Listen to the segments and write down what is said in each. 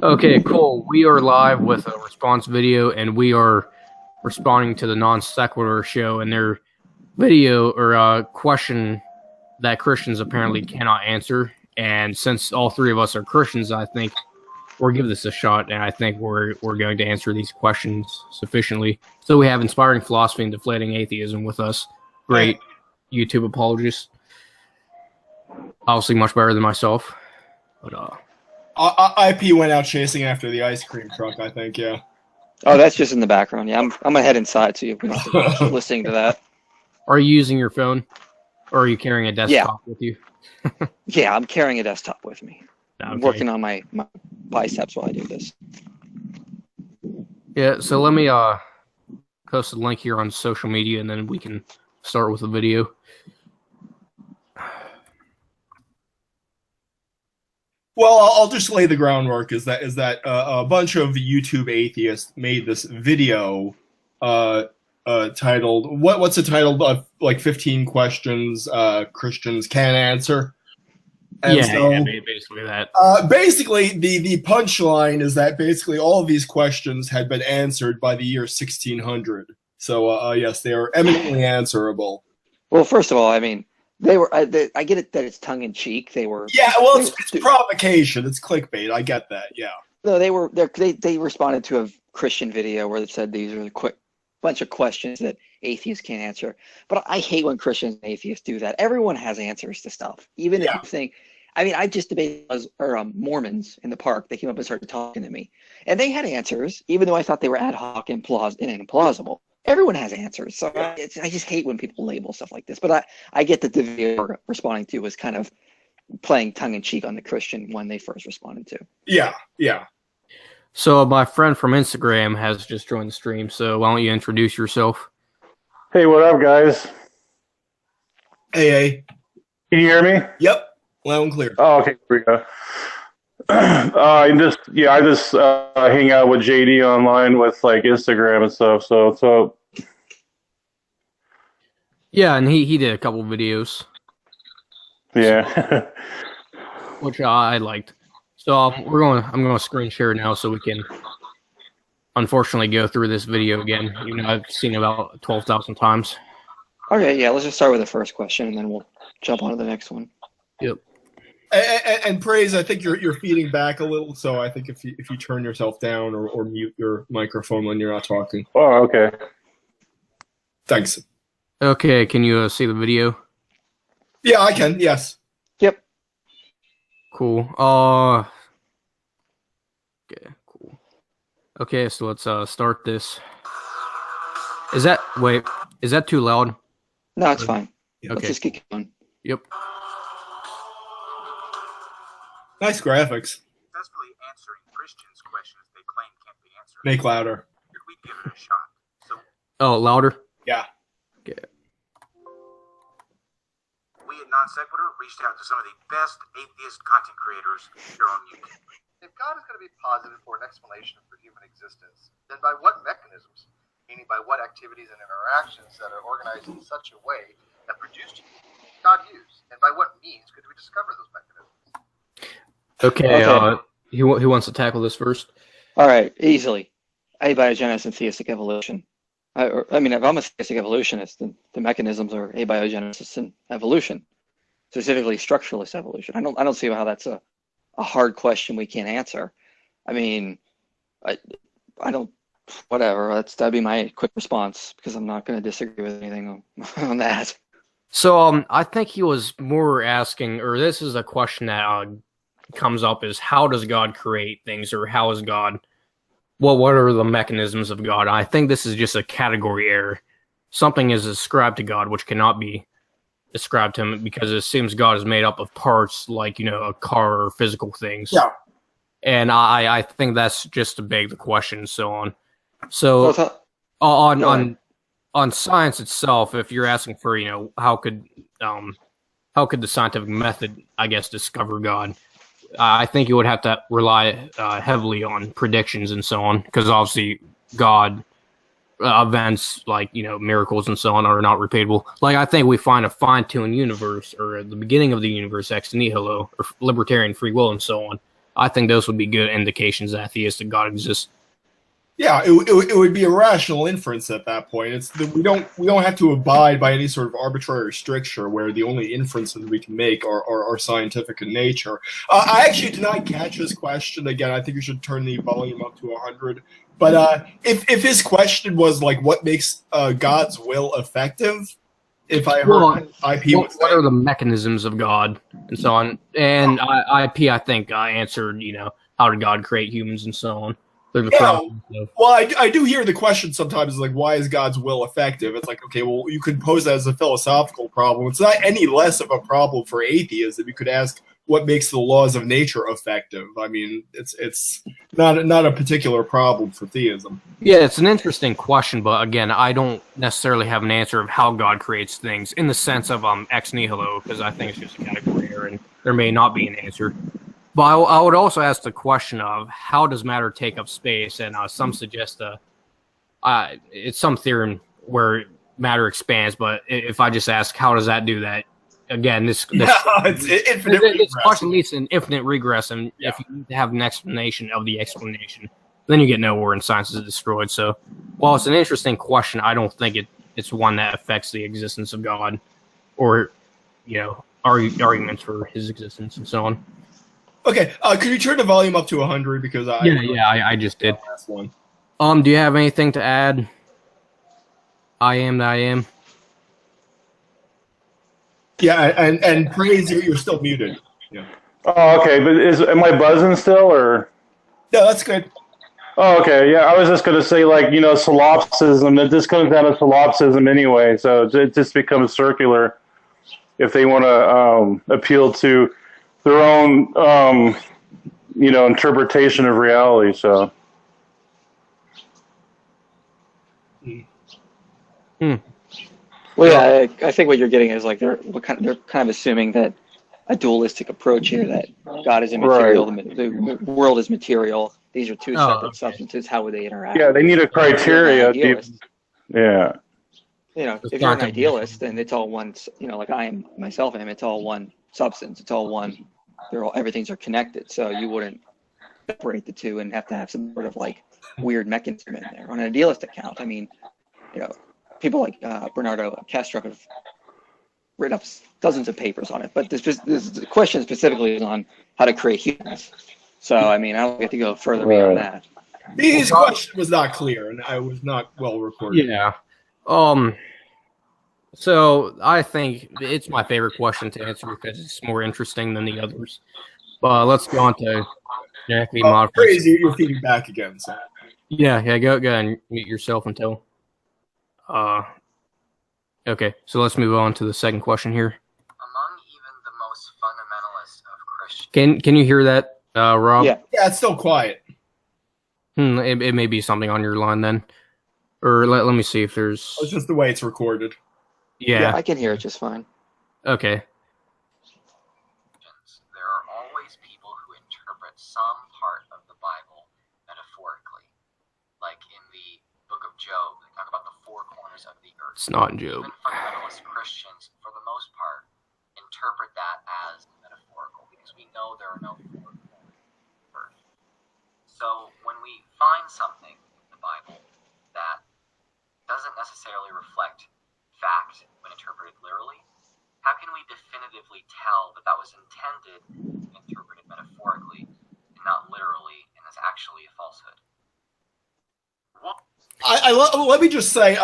Okay, cool. We are live with a response video, and we are responding to the Non Sequitur show and their video or question that Christians apparently cannot answer. And since all three of us are Christians, I think we'll give this a shot, and I think we're going to answer these questions sufficiently. So we have Inspiring Philosophy and Deflating Atheism with us. Great YouTube apologist. Obviously much better than myself. But IP went out chasing after the ice cream truck, I think, yeah. Oh, that's just in the background. Yeah, I'm gonna head inside so you don't have to watch listening to that. Are you using your phone? Or are you carrying a desktop with you? Yeah, I'm carrying a desktop with me. Okay. I'm working on my biceps while I do this. Yeah, so let me post a link here on social media, and then we can start with the video. Well, I'll just lay the groundwork. Is that a bunch of YouTube atheists made this video titled what's the title of, like 15 questions Christians can't answer. And basically that. Basically, the punchline is that basically all of these questions had been answered by the year 1600. So yes, they are eminently answerable. Well, first of all, I mean, they were. I get it that it's tongue in cheek. They were. Yeah, well, it's provocation. It's clickbait. I get that. Yeah. No, they responded to a Christian video where it said these are the bunch of questions that atheists can't answer. But I hate when Christians and atheists do that. Everyone has answers to stuff, even if you think. I mean, I just debated Mormons in the park. They came up and started talking to me, and they had answers, even though I thought they were ad hoc and implausible. Everyone has answers, so I just hate when people label stuff like this. But I get that the video we're responding to was kind of playing tongue-in-cheek on the Christian one they first responded to. Yeah, yeah. So my friend from Instagram has just joined the stream, so why don't you introduce yourself? Hey, what up, guys? Hey. Can you hear me? Yep, loud and clear. Oh, okay, here we go. I just hang out with JD online with like Instagram and stuff. So yeah, and he did a couple videos. Yeah, which I liked. So I'm going to screen share now so we can unfortunately go through this video again. You know, I've seen it about 12,000 times. Okay, yeah, let's just start with the first question and then we'll jump on to the next one. Yep. And Praise, I think you're feeding back a little, so I think if you turn yourself down or mute your microphone when you're not talking. Oh, okay. Thanks. Okay, can you see the video? Yeah, I can. Yes. Yep. Cool. Okay, cool. Okay, so let's start this. Is that too loud? No, it's fine. Okay. Let's just keep going. Yep. Nice graphics. Successfully answering Christians' questions they claim can't be answered. Make louder. Should we give it a shot? So Oh, louder? Yeah. Okay. we at Non Sequitur reached out to some of the best atheist content creators here on YouTube. If God is going to be positive for an explanation for human existence, then by what mechanisms, meaning by what activities and interactions that are organized in such a way that produced God use, and by what means could we discover those mechanisms? Okay, who wants to tackle this first? All right, easily. Abiogenesis and theistic evolution. I mean, if I'm a theistic evolutionist, then the mechanisms are abiogenesis and evolution, specifically structuralist evolution. I don't see how that's a hard question we can't answer. I mean, I don't. Whatever. That'd be my quick response because I'm not going to disagree with anything on that. So I think he was more asking, or this is a question that comes up is how does God create things, or how is God? Well, what are the mechanisms of God? I think this is just a category error. Something is ascribed to God which cannot be ascribed to him because it seems God is made up of parts like, you know, a car or physical things. Yeah. And I think that's just to beg the question, so on. So on science itself, if you're asking for, you know, how could the scientific method, I guess, discover God? I think you would have to rely heavily on predictions and so on, because obviously God events like, you know, miracles and so on are not repeatable. Like, I think we find a fine-tuned universe, or the beginning of the universe ex nihilo, or libertarian free will and so on. I think those would be good indications that theistic God exists. Yeah, it would be a rational inference at that point. We don't have to abide by any sort of arbitrary stricture where the only inferences we can make are scientific in nature. I actually did not catch his question. Again, I think you should turn the volume up to 100. But if his question was like, what makes God's will effective? If I heard IP, what are the mechanisms of God and so on? And IP, I think, answered, how did God create humans and so on. Well, I do hear the question sometimes, like, why is God's will effective? It's like, okay, well, you could pose that as a philosophical problem. It's not any less of a problem for atheism. You could ask, what makes the laws of nature effective? I mean, it's not a particular problem for theism. Yeah, it's an interesting question, but again, I don't necessarily have an answer of how God creates things in the sense of ex nihilo, because I think it's just a category error, and there may not be an answer. But I would also ask the question of how does matter take up space, and some suggest it's some theorem where matter expands. But if I just ask how does that do that, again, this question leads to an infinite regress, and if you need to have an explanation of the explanation, then you get nowhere, and science is destroyed. So, while it's an interesting question, I don't think it's one that affects the existence of God, or arguments for his existence and so on. Okay, could you turn the volume up to 100 because I just did. Last one. Do you have anything to add? I am. Yeah, and praise you're still muted. Yeah. Oh, okay, but am I buzzing still or? No, that's good. Oh, okay. Yeah, I was just gonna say, like, solipsism. It just comes down to solipsism anyway, so it just becomes circular if they want to appeal to their own, interpretation of reality. So. Well, yeah, I think what you're getting is like they're kind of assuming that a dualistic approach here, that God is immaterial, right. The world is material. These are two separate substances. How would they interact? Yeah, they need a criteria. Yeah. If you're an idealist, then it's all one. Like I am myself. It's all one substance. It's all one. Everything's are connected. So you wouldn't separate the two and have to have some sort of like weird mechanism in there. On an idealist account, I mean, people like Bernardo Castro have written up dozens of papers on it, but this question specifically is on how to create humans. So, I mean, I don't get to go further beyond that. His question was not clear, and I was not well recorded. Yeah. So, I think it's my favorite question to answer because it's more interesting than the others. But let's go on to genetically modified. Crazy, you're feeding back again. So. Yeah, go and mute yourself until. Okay, so let's move on to the second question here. Among even the most fundamentalist of Christians. Can you hear that, Rob? Yeah, it's still quiet. It may be something on your line then. Or let me see if there's... It's just the way it's recorded. Yeah, I can hear it just fine. Okay. There are always people who interpret some part of the Bible metaphorically. Like in the book of Job, they talk about the four corners of the earth. It's not in Job. Even fundamentalist Christians, for the most part, interpret that as metaphorical because we know there are no four corners of the earth. So when we find something in the Bible that doesn't necessarily reflect fact when interpreted literally, how can we definitively tell that that was intended and interpreted metaphorically and not literally and is actually a falsehood? Let me just say,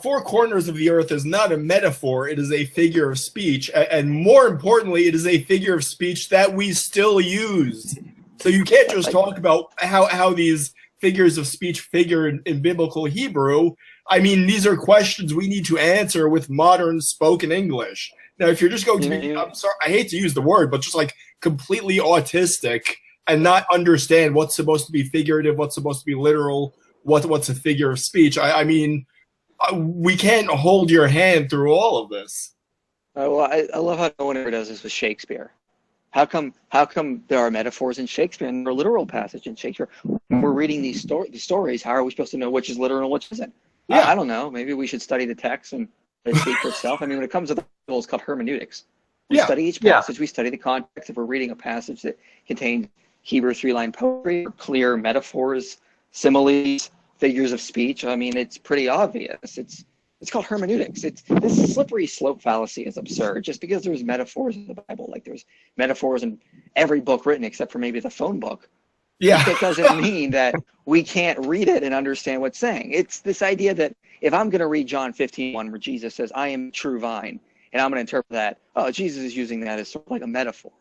four corners of the earth is not a metaphor. It is a figure of speech. And more importantly, it is a figure of speech that we still use. So you can't just talk about how these figures of speech figure in biblical Hebrew. I mean, these are questions we need to answer with modern spoken English. Now, if you're just going to be, I'm sorry, I hate to use the word, but just like completely autistic and not understand what's supposed to be figurative, what's supposed to be literal, what's a figure of speech. I mean, we can't hold your hand through all of this. Well, I love how no one ever does this with Shakespeare. How come there are metaphors in Shakespeare and there are literal passages in Shakespeare? When we're reading these stories, how are we supposed to know which is literal and which isn't? Yeah. I don't know. Maybe we should study the text and let it speak for itself. I mean, when it comes to the Bible, it's called hermeneutics. We study each passage. We study the context. If we're reading a passage that contains Hebrew three-line poetry, or clear metaphors, similes, figures of speech. I mean, it's pretty obvious. It's called hermeneutics. This slippery slope fallacy is absurd. Just because there's metaphors in the Bible, like there's metaphors in every book written except for maybe the phone book. Yeah. That doesn't mean that we can't read it and understand what's saying. It's this idea that if I'm going to read John 15:1, where Jesus says, "I am the true vine," and I'm going to interpret that, oh, Jesus is using that as sort of like a metaphor.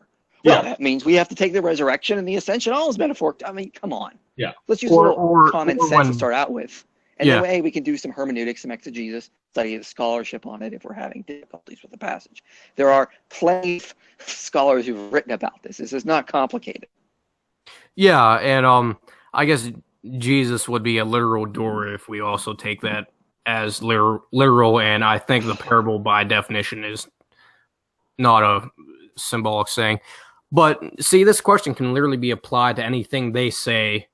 Well, that means we have to take the resurrection and the ascension all as metaphoric. I mean, come on. Yeah. Let's use a little common sense to start out with. And that way we can do some hermeneutics, some exegesis, study the scholarship on it if we're having difficulties with the passage. There are plenty of scholars who've written about this. This is not complicated. Yeah, and I guess Jesus would be a literal door if we also take that as literal, and I think the parable by definition is not a symbolic saying. But see, this question can literally be applied to anything they say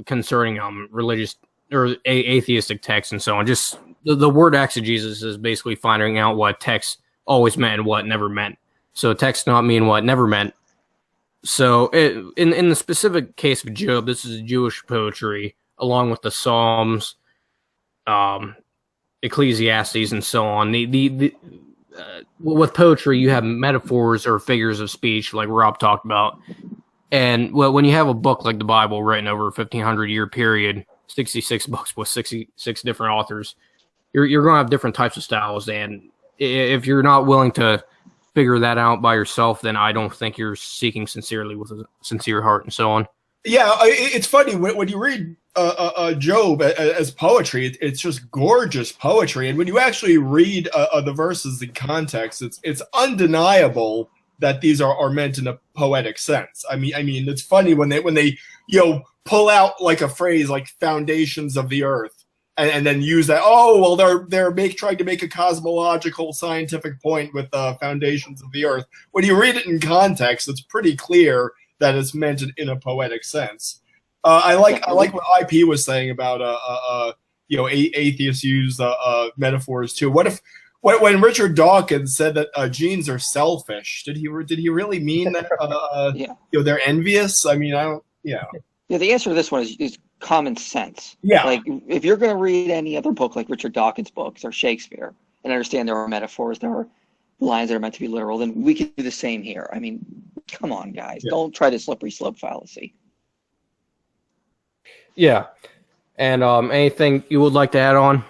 concerning religious or atheistic texts and so on. Just the word exegesis is basically finding out what text always meant and what never meant. So text not mean what never meant. So in the specific case of Job, this is Jewish poetry, along with the Psalms, Ecclesiastes, and so on. With poetry, you have metaphors or figures of speech, like Rob talked about. And when you have a book like the Bible written over a 1,500-year period, 66 books with 66 different authors, you're going to have different types of styles. And if you're not willing to figure that out by yourself, then I don't think you're seeking sincerely with a sincere heart and so on. Yeah, it's funny when you read Job as poetry. It's just gorgeous poetry, and when you actually read the verses in context, it's undeniable that these are meant in a poetic sense. I mean, it's funny when they pull out like a phrase like "foundations of the earth" and then use that. Oh well, they're trying to make a cosmological scientific point with foundations of the earth. When you read it in context, it's pretty clear that it's meant in a poetic sense. I like what IP was saying about atheists use metaphors too. What if when Richard Dawkins said that genes are selfish, did he really mean that they're envious? I mean, I don't. Yeah. Yeah. The answer to this one is common sense. Yeah. Like if you're going to read any other book like Richard Dawkins' books or Shakespeare and understand there are metaphors, there are lines that are meant to be literal, then we can do the same here. I mean, come on, guys. Yeah. Don't try the slippery slope fallacy. Yeah. And anything you would like to add on?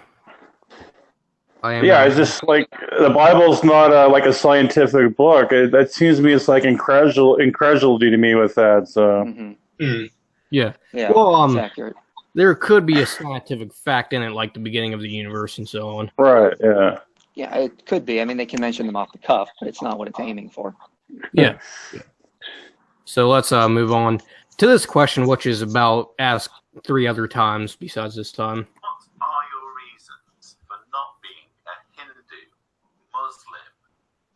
It's just like the Bible's not like a scientific book. That seems to me it's like incredulity to me with that. So. Mm-hmm. Mm. Yeah. Well, it's accurate. There could be a scientific fact in it, like the beginning of the universe and so on. Right. Yeah. Yeah, it could be. I mean, they can mention them off the cuff, but it's not what it's aiming for. Yeah. So let's move on to this question, which is about asked 3 other times besides this time. What are your reasons for not being a Hindu, Muslim,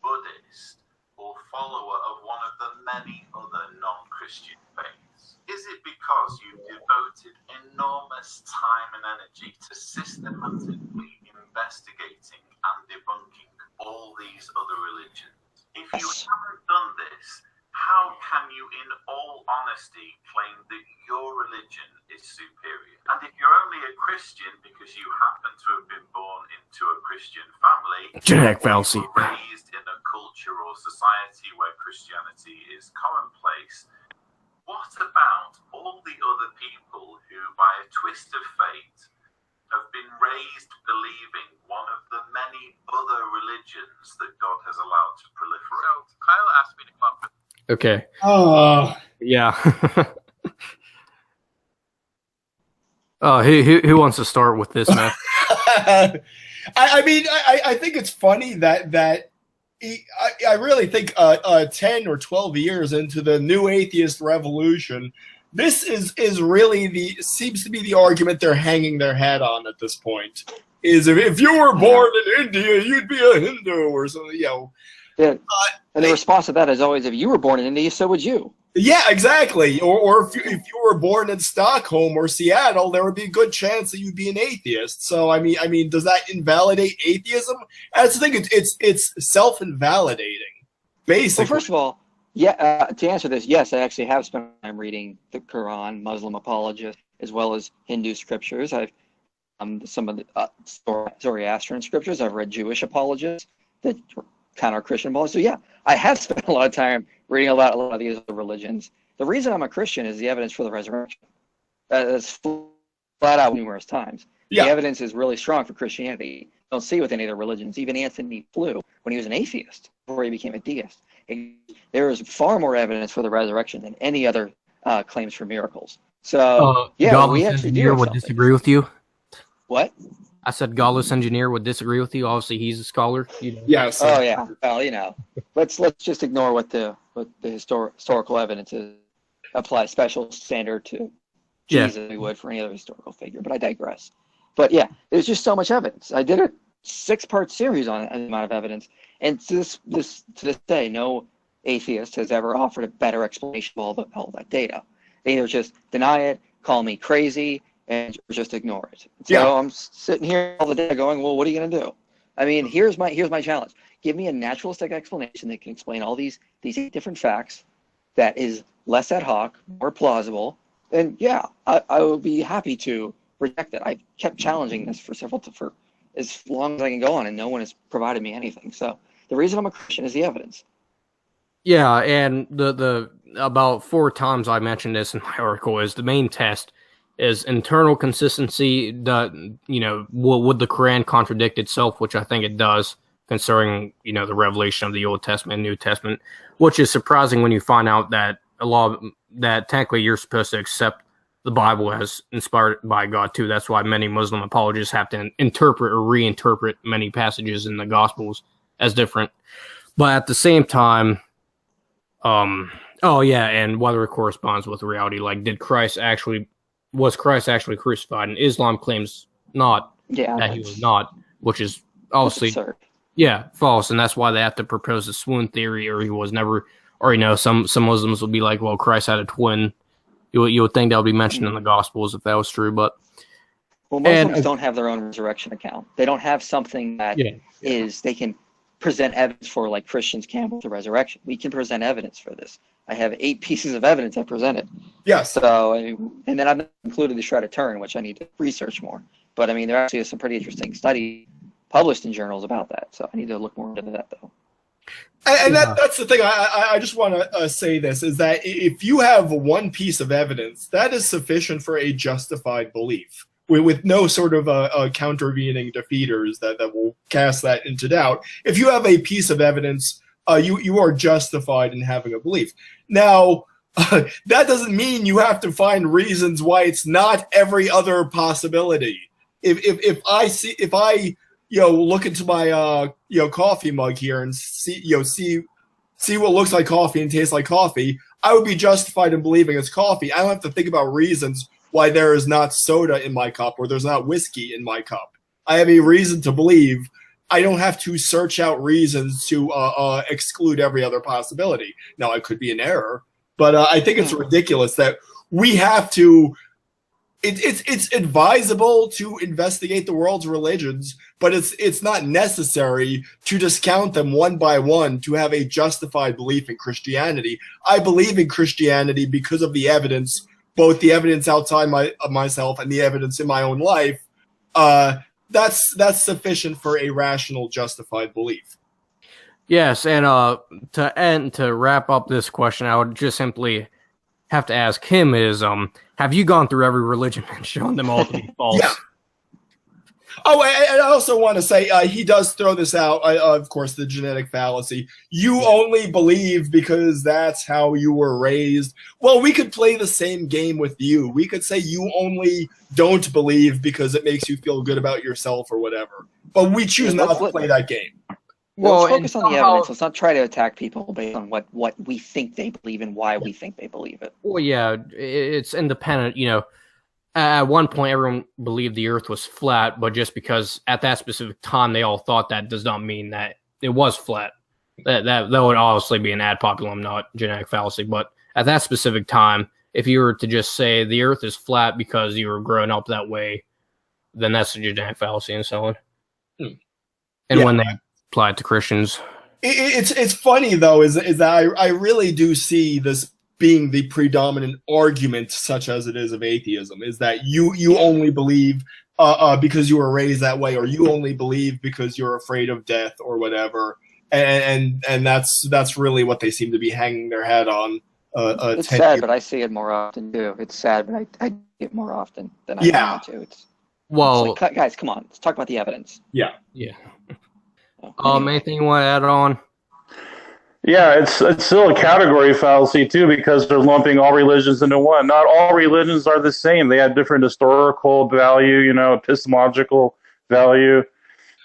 Buddhist, or follower of one of the many other non-Christian faiths? Is it because you've devoted enormous time and energy to systematically investigating and debunking all these other religions? If you haven't done this, how can you in all honesty claim that your religion is superior? And if you're only a Christian because you happen to have been born into a Christian family, genetic fallacy, raised in a culture or society where Christianity is commonplace, what about all the other people who, by a twist of fate, have been raised believing one of the many other religions that God has allowed to proliferate? So Kyle asked me to come up with. Okay. Oh. Yeah. Who wants to start with this, man? I think it's funny that I really think 10 or 12 years into the new atheist revolution, this is really seems to be the argument they're hanging their hat on at this point. Is if you were born in India, you'd be a Hindu or something, Yeah. And the response to that is always, if you were born in India, so would you. Yeah, exactly. Or if you were born in Stockholm or Seattle, there would be a good chance that you'd be an atheist. So I mean, does that invalidate atheism? That's the thing. It's self-invalidating, basically. Well, first of all, Yeah, to answer this, yes, I actually have spent time reading the Quran, Muslim apologists, as well as Hindu scriptures. I've some of the Zoroastrian scriptures. I've read Jewish apologists that counter Christian apologists. So yeah, I have spent a lot of time reading about a lot of these other religions. The reason I'm a Christian is the evidence for the resurrection. That's flat out numerous times. Yeah. The evidence is really strong for Christianity. Don't see with any other religions. Even Anthony Flew, when he was an atheist before he became a deist, there is far more evidence for the resurrection than any other claims for miracles. So yeah, Godless we actually Engineer do would disagree with you. What? I said Godless Engineer would disagree with you. Obviously, he's a scholar. You know. Yes. Oh yeah. Well, let's just ignore what the historical evidence is. Apply special standard to Jesus we would for any other historical figure. But I digress. But yeah, there's just so much evidence. I did a 6-part series on the amount of evidence, and to this day, no atheist has ever offered a better explanation of all that data. They either just deny it, call me crazy, and just ignore it. So I'm sitting here all the day going, well, what are you going to do? I mean, here's my challenge. Give me a naturalistic explanation that can explain all these 8 different facts that is less ad hoc, more plausible, and yeah, I would be happy to reject it. I've kept challenging this for as long as I can go on, and no one has provided me anything. So the reason I'm a Christian is the evidence. Yeah, and the about 4 times I mentioned this in my article is the main test is internal consistency. Would the Quran contradict itself, which I think it does, concerning the revelation of the Old Testament and New Testament, which is surprising when you find out that that technically you're supposed to accept the Bible as inspired by God too. That's why many Muslim apologists have to interpret or reinterpret many passages in the Gospels as different. But at the same time, and whether it corresponds with reality, like was Christ actually crucified? And Islam claims not that he was not, which is obviously false, and that's why they have to propose the swoon theory, or he was never, or some Muslims would be like, well, Christ had a twin. You would think that would be mentioned in the Gospels if that was true, but Muslims don't have their own resurrection account. They don't have something that they can present evidence for, like Christians can with the resurrection. We can present evidence for this. I have 8 pieces of evidence I presented. Yes. So, and then I've included the shred of Turin, which I need to research more. But I mean, there actually is some pretty interesting study published in journals about that. So I need to look more into that, though. And that's the thing. I just want to say this, is that if you have one piece of evidence, that is sufficient for a justified belief, with no sort of countervening defeaters that will cast that into doubt. If you have a piece of evidence, you are justified in having a belief. Now, that doesn't mean you have to find reasons why it's not every other possibility. If I look into my coffee mug here and see what looks like coffee and tastes like coffee, I would be justified in believing it's coffee. I don't have to think about reasons why there is not soda in my cup or there's not whiskey in my cup. I have a reason to believe. I don't have to search out reasons to exclude every other possibility. Now, I could be in error, but I think it's ridiculous that we have to. It's advisable to investigate the world's religions, but it's not necessary to discount them one by one to have a justified belief in Christianity. I believe in Christianity because of the evidence, both the evidence outside myself and the evidence in my own life. That's sufficient for a rational, justified belief. Yes, and to wrap up this question, I would just simply have to ask him is, have you gone through every religion and shown them all to be false? Yeah. Oh, and I also want to say he does throw this out, of course, the genetic fallacy. You only believe because that's how you were raised. Well, we could play the same game with you. We could say you only don't believe because it makes you feel good about yourself or whatever. But we choose not to play that game. Well, let's focus on the evidence. Let's not try to attack people based on what we think they believe and why we think they believe it. Well, yeah, it's independent. At one point, everyone believed the Earth was flat, but just because at that specific time they all thought that does not mean that it was flat. That would obviously be an ad populum, not genetic fallacy. But at that specific time, if you were to just say the Earth is flat because you were growing up that way, then that's a genetic fallacy and so on. And when they apply it to Christians, It's funny though, is that I really do see this being the predominant argument, such as it is of atheism, is that you only believe because you were raised that way, or you only believe because you're afraid of death or whatever, and that's really what they seem to be hanging their hat on. It's sad, but I see it more often too. It's sad, but I see it more often than I want to. It's like, guys, come on, let's talk about the evidence. Yeah. Anything you want to add on? Yeah, it's still a category fallacy too, because they're lumping all religions into one. Not all religions are the same. They have different historical value, epistemological value,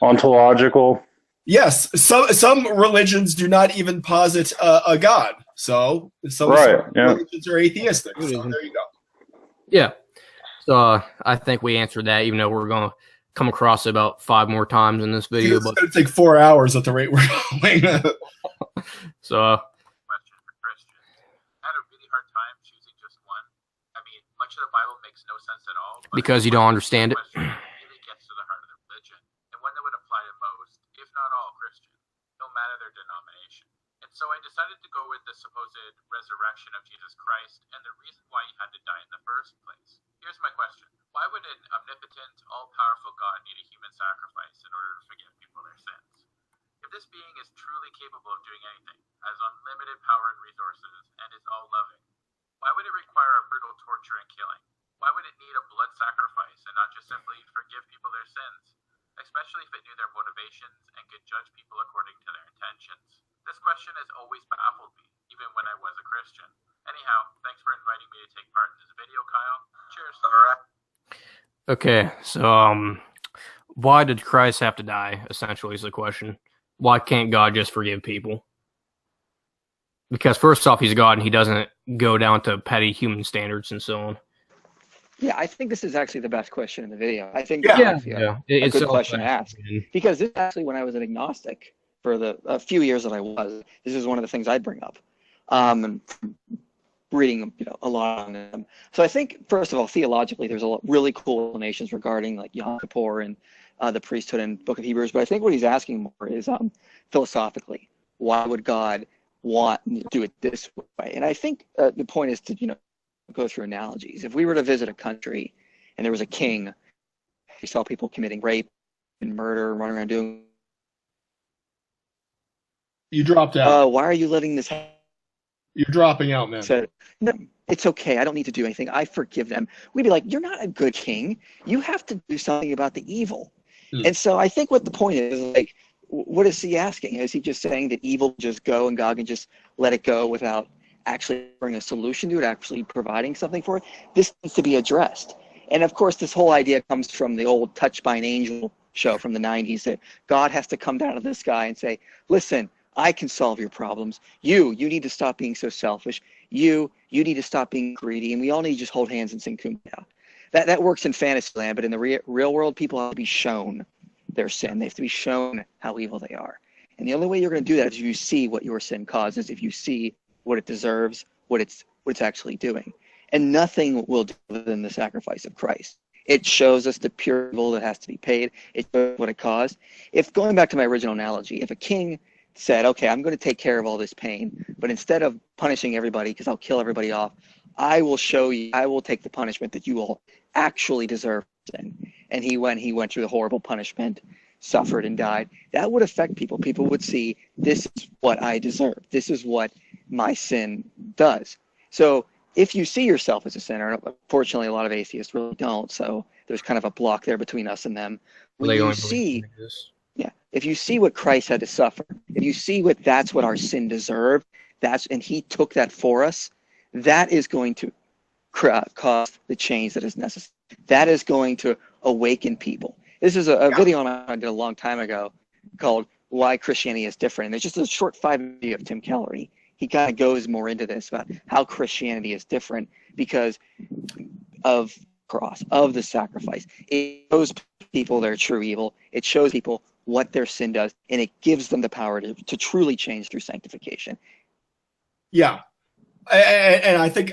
ontological. Yes, some religions do not even posit a god. So some religions are atheistic. So there you go. Yeah. So I think we answered that, even though we're going to come across it about 5 more times in this video. It's going to take 4 hours at the rate we're going. So, question for Christian. I had a really hard time choosing just one. I mean, much of the Bible makes no sense at all. Because you don't understand it. Really gets to the heart of the religion, and one that would apply to most, if not all, Christians, no matter their denomination. And so I decided to go with the supposed resurrection of Jesus Christ and the reason why he had to die in the first place. Here's my question. Why would an omnipotent, all-powerful God need a human sacrifice in order to forgive people their sins? If this being is truly capable of doing anything, has unlimited power and resources, and is all-loving, why would it require a brutal torture and killing? Why would it need a blood sacrifice and not just simply forgive people their sins, especially if it knew their motivations and could judge people according to their intentions? This question has always baffled me, even when I was a Christian. Anyhow, thanks for inviting me to take part in this video, Kyle. Cheers. Okay, so why did Christ have to die, essentially, is the question. Why can't God just forgive people? Because first off, he's God, and he doesn't go down to petty human standards and so on. Yeah, I think this is actually the best question in the video. I think it's a good question to ask. Because this is actually when I was an agnostic for a few years that I was. This is one of the things I'd bring up. And reading a lot on them. So I think, first of all, theologically, there's a lot really cool explanations regarding like Yom Kippur and the priesthood and Book of Hebrews. But I think what he's asking more is philosophically, why would God want to do it this way? And I think the point is to go through analogies. If we were to visit a country and there was a king, he saw people committing rape and murder, running around doing. You dropped out. Why are you letting this happen? You're dropping out, man. So, no, it's okay. I don't need to do anything. I forgive them. We'd be like, you're not a good king. You have to do something about the evil. And so I think what the point is, like, what is he asking? Is he just saying that evil just go and God can just let it go without actually bringing a solution to it, actually providing something for it? This needs to be addressed. And of course, this whole idea comes from the old Touched by an Angel show from the 90s, that God has to come down to the sky and say, listen, I can solve your problems. You need to stop being so selfish. You need to stop being greedy. And we all need to just hold hands and sing Kumbaya. That works in fantasy land, but in the real world, people have to be shown their sin. They have to be shown how evil they are. And the only way you're going to do that is if you see what your sin causes, if you see what it deserves, what it's actually doing. And nothing will do other than the sacrifice of Christ. It shows us the pure evil that has to be paid. It shows what it caused. If going back to my original analogy, if a king said, okay, I'm going to take care of all this pain, but instead of punishing everybody because I'll kill everybody off, I will take the punishment that you all actually deserve. And he went through the horrible punishment, suffered and died. That would affect people. People would see, this is what I deserve. This is what my sin does. So if you see yourself as a sinner, unfortunately a lot of atheists really don't, so there's kind of a block there between us and them. When you see, if you see what Christ had to suffer, if you see that's what our sin deserved, and he took that for us, that is going to cause the change that is necessary. That is going to awaken people. This is a video I did a long time ago called Why Christianity is Different. And it's just a short 5 video of Tim Keller. He kind of goes more into this about how Christianity is different because of cross, of the sacrifice. It shows people their true evil. It shows people what their sin does, and it gives them the power to truly change through sanctification. Yeah. And I think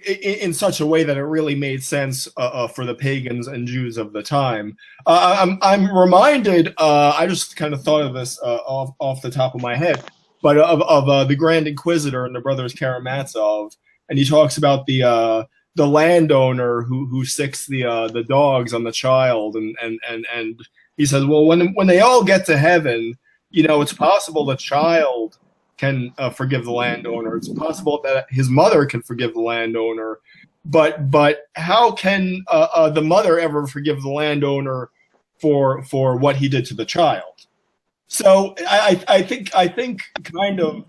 in such a way that it really made sense for the pagans and Jews of the time. I'm reminded. I just kind of thought of this off the top of my head, but of the Grand Inquisitor and the brothers Karamazov, and he talks about the landowner who sicks the dogs on the child, and he says, well, when they all get to heaven, it's possible the child can forgive the landowner. It's possible that his mother can forgive the landowner, but how can the mother ever forgive the landowner for what he did to the child? So I think kind of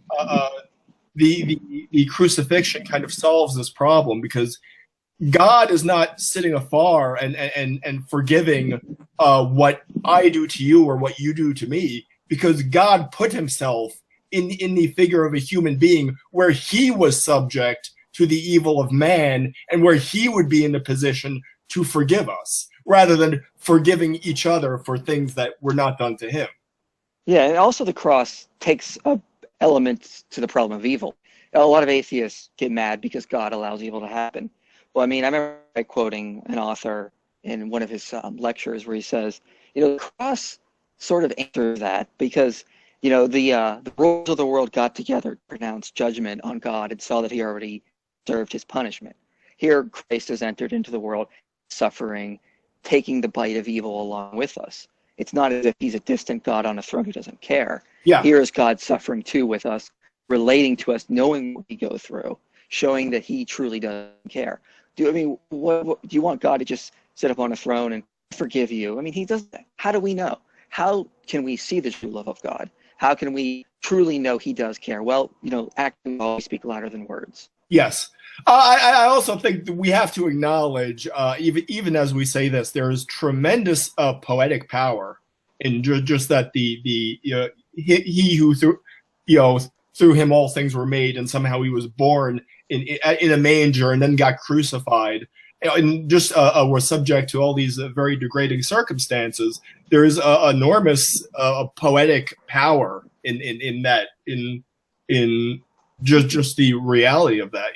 the crucifixion kind of solves this problem, because God is not sitting afar and forgiving what I do to you or what you do to me, because God put himself in the figure of a human being where he was subject to the evil of man and where he would be in the position to forgive us rather than forgiving each other for things that were not done to him. Yeah, and also the cross takes elements to the problem of evil. A lot of atheists get mad because God allows evil to happen. Well, I mean, I remember quoting an author in one of his lectures where he says, the cross sort of answers that, because the rulers of the world got together to pronounce judgment on God and saw that he already served his punishment. Here, Christ has entered into the world, suffering, taking the bite of evil along with us. It's not as if he's a distant God on a throne who doesn't care. Yeah. Here is God suffering too with us, relating to us, knowing what we go through, showing that he truly doesn't care. What do you want God to just sit up on a throne and forgive you? I mean, he does that. How do we know? How can we see the true love of God? How can we truly know he does care? Well, actions always speak louder than words. Yes. I also think that we have to acknowledge, even as we say this, there is tremendous poetic power in just that he who through him all things were made, and somehow he was born in a manger and then got crucified, and just was subject to all these very degrading circumstances. There is enormous poetic power in that, in just the reality of that,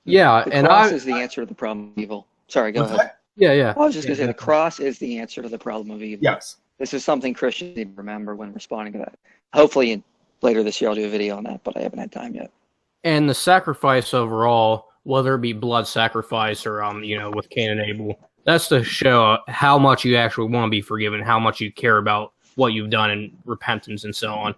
Yeah, the cross is the answer to the problem of evil. Sorry, go ahead. Yeah. I was just going to say the cross is the answer to the problem of evil. Yes. This is something Christians need to remember when responding to that. Hopefully later this year I'll do a video on that, but I haven't had time yet. And the sacrifice overall, whether it be blood sacrifice or with Cain and Abel, that's to show how much you actually want to be forgiven, how much you care about what you've done in repentance and so on.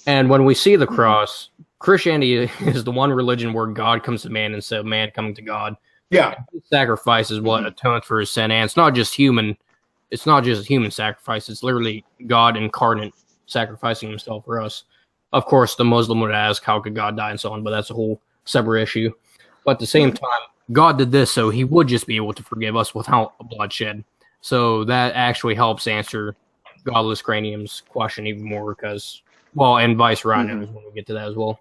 And when we see the cross, Christianity is the one religion where God comes to man instead of man coming to God. Yeah. Sacrifice is what atones for his sin, and it's not just human sacrifice, it's literally God incarnate sacrificing himself for us. Of course, the Muslim would ask, how could God die and so on, but that's a whole separate issue. But at the same time, God did this so he would just be able to forgive us without a bloodshed. So that actually helps answer Godless Cranium's question even more, because, and vice rhinos when we get to that as well.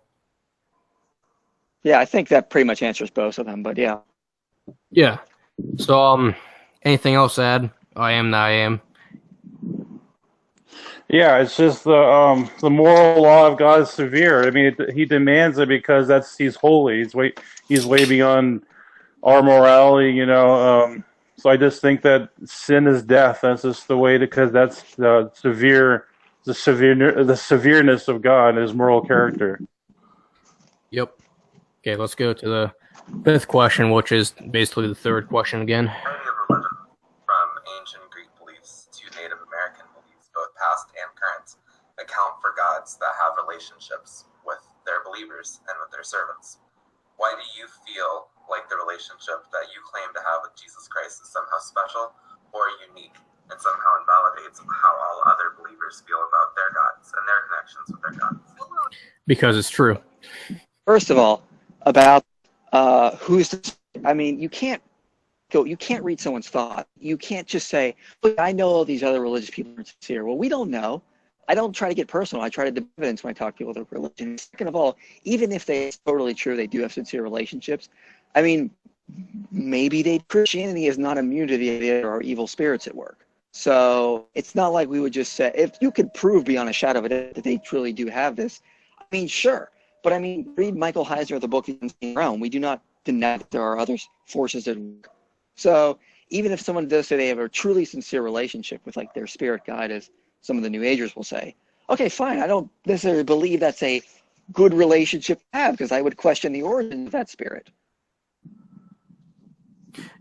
Yeah, I think that pretty much answers both of them, but yeah. Yeah. So, anything else to add? I am that I am. Yeah, it's just the moral law of God is severe. I mean, he demands it because he's holy. He's way beyond our morality, So I just think that sin is death. That's just the way, because that's the severeness of God and his moral character. Yep. Okay, let's go to the fifth question, which is basically the third question again. Religion, from ancient Greek beliefs to Native American beliefs, both past and current, account for gods that have relationships with their believers and with their servants. Why do you feel like the relationship that you claim to have with Jesus Christ is somehow special or unique and somehow invalidates how all other believers feel about their gods and their connections with their gods? Because it's true. First of all, about you can't read someone's thought. You can't just say, look, I know all these other religious people are sincere. Well, we don't know. I don't try to get personal. I try to give evidence when I talk to people with religion. Second of all, even if it's totally true, they do have sincere relationships. I mean, maybe Christianity is not immune to the idea there are evil spirits at work. So it's not like we would just say, if you could prove beyond a shadow of a doubt that they truly do have this, I mean, sure. But I mean, read Michael Heiser, the book The Unseen Realm. We do not deny that there are other forces that work. So even if someone does say they have a truly sincere relationship with like their spirit guide, as some of the New Agers will say, okay, fine. I don't necessarily believe that's a good relationship to have, because I would question the origin of that spirit.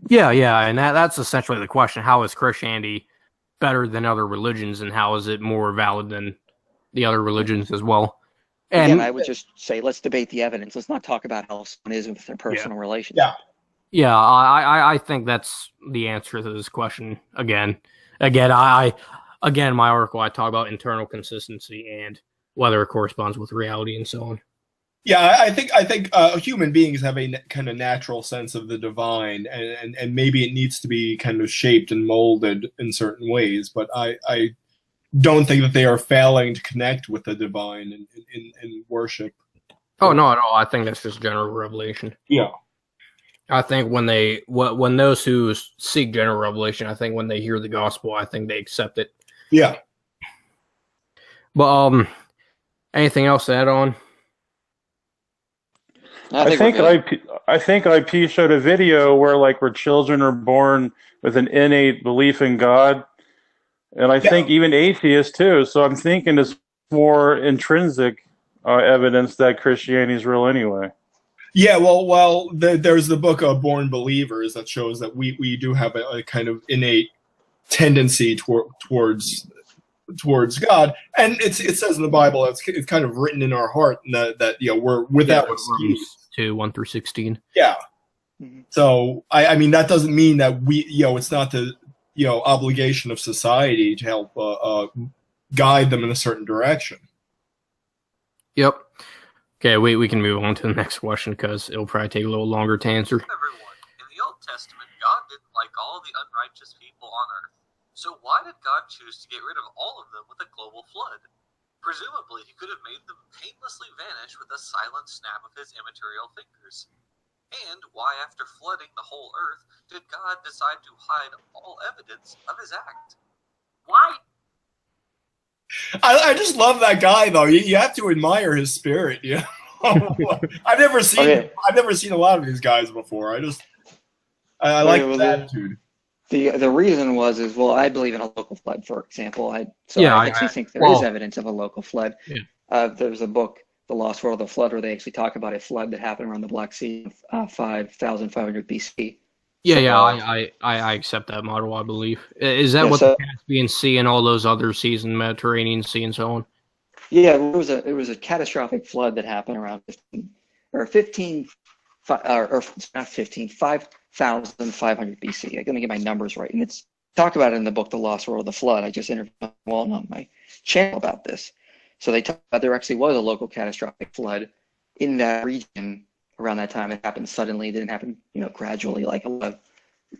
Yeah, and that's essentially the question. How is Christianity better than other religions, and how is it more valid than the other religions as well? And again, I would just say, let's debate the evidence. Let's not talk about how someone is with their personal relationship. Yeah, I think that's the answer to this question. Again, my article, I talk about internal consistency and whether it corresponds with reality and so on. Yeah, I think human beings have a kind of natural sense of the divine, and maybe it needs to be kind of shaped and molded in certain ways. But I don't think that they are failing to connect with the divine in worship. Oh, no, at all. I think that's just general revelation. Yeah. I think when those who seek general revelation, I think when they hear the gospel, I think they accept it. Yeah. But anything else to add on? I think IP showed a video where children are born with an innate belief in God, and I think even atheists too. So I'm thinking it's more intrinsic evidence that Christianity is real anyway. Yeah, well, there's the book of Born Believers that shows that we do have a kind of innate tendency towards God, and it says in the Bible it's kind of written in our heart that we're without excuse. 2:1-16. Yeah. So I mean that doesn't mean that it's not the obligation of society to help guide them in a certain direction. Yep. Okay, we can move on to the next question because it'll probably take a little longer to answer. Everyone, in the Old Testament, God didn't like all the unrighteous people on earth. So why did God choose to get rid of all of them with a global flood? Presumably, he could have made them painlessly vanish with a silent snap of his immaterial fingers. And why, after flooding the whole earth, did God decide to hide all evidence of his act? Why? I just love that guy, though. You have to admire his spirit. Yeah, I've never seen a lot of these guys before. I like his attitude. The reason was I believe in a local flood, for example. I actually think there is evidence of a local flood. Yeah. There's a book, The Lost World of the Flood, where they actually talk about a flood that happened around the Black Sea of 5,500 BC. I accept that model, I believe. Is that the Caspian Sea and all those other seas in the Mediterranean Sea and so on? Yeah, it was a catastrophic flood that happened around 5,500 BC. I'm going to get my numbers right. And it's talk about it in the book, The Lost World of the Flood. I just interviewed Walton on my channel about this. So they talk about there actually was a local catastrophic flood in that region around that time. It happened suddenly. It didn't happen, gradually like a lot of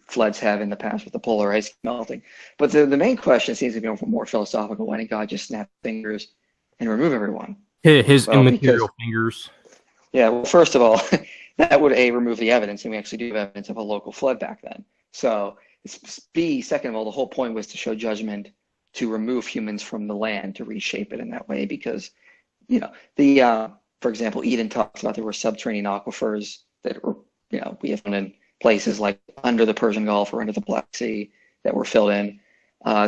floods have in the past with the polar ice melting. But the main question seems to be more philosophical. Why didn't God just snap fingers and remove everyone? His immaterial fingers. Yeah, well, first of all, that would remove the evidence, and we actually do have evidence of a local flood back then. So second of all, the whole point was to show judgment, to remove humans from the land, to reshape it in that way, because for example, Eden talks about there were subterranean aquifers that were we have found in places like under the Persian Gulf or under the Black Sea that were filled in.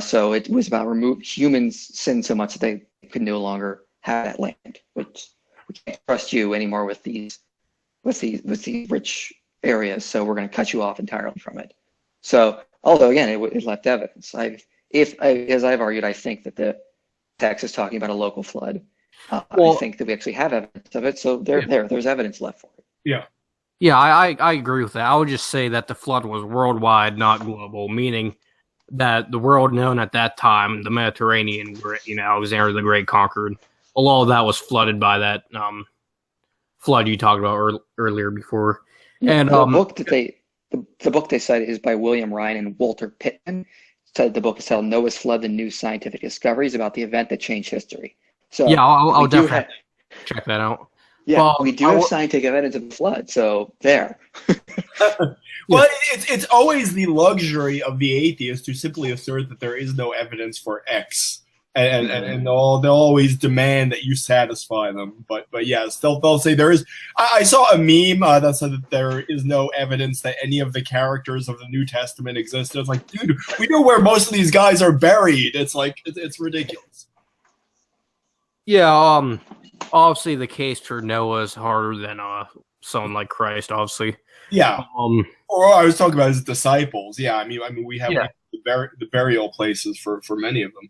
So it was about humans sinned so much that they could no longer have that land, which we can't trust you anymore with these rich areas, so we're going to cut you off entirely from it. So, although again, it left evidence. As I've argued, I think that the text is talking about a local flood. I think that we actually have evidence of it, so there's evidence left for it. Yeah, I agree with that. I would just say that the flood was worldwide, not global, meaning that the world known at that time, the Mediterranean, where Alexander the Great conquered, a lot of that was flooded by that flood you talked about earlier before. And the book they cite is by William Ryan and Walter Pittman. The book is titled Noah's Flood: The New Scientific Discoveries About the Event That Changed History. So yeah, I'll definitely check that out. Yeah, we do have scientific evidence of the flood, so there. Well, it's always the luxury of the atheist to simply assert that there is no evidence for X. and they'll always demand that you satisfy them. But yes, they'll say there is. I saw a meme that said that there is no evidence that any of the characters of the New Testament existed. It's like, dude, we know where most of these guys are buried. It's like it's ridiculous. Yeah, obviously the case for Noah is harder than someone like Christ, obviously. Yeah. Or I was talking about his disciples. Yeah, I mean we have the burial places for many of them.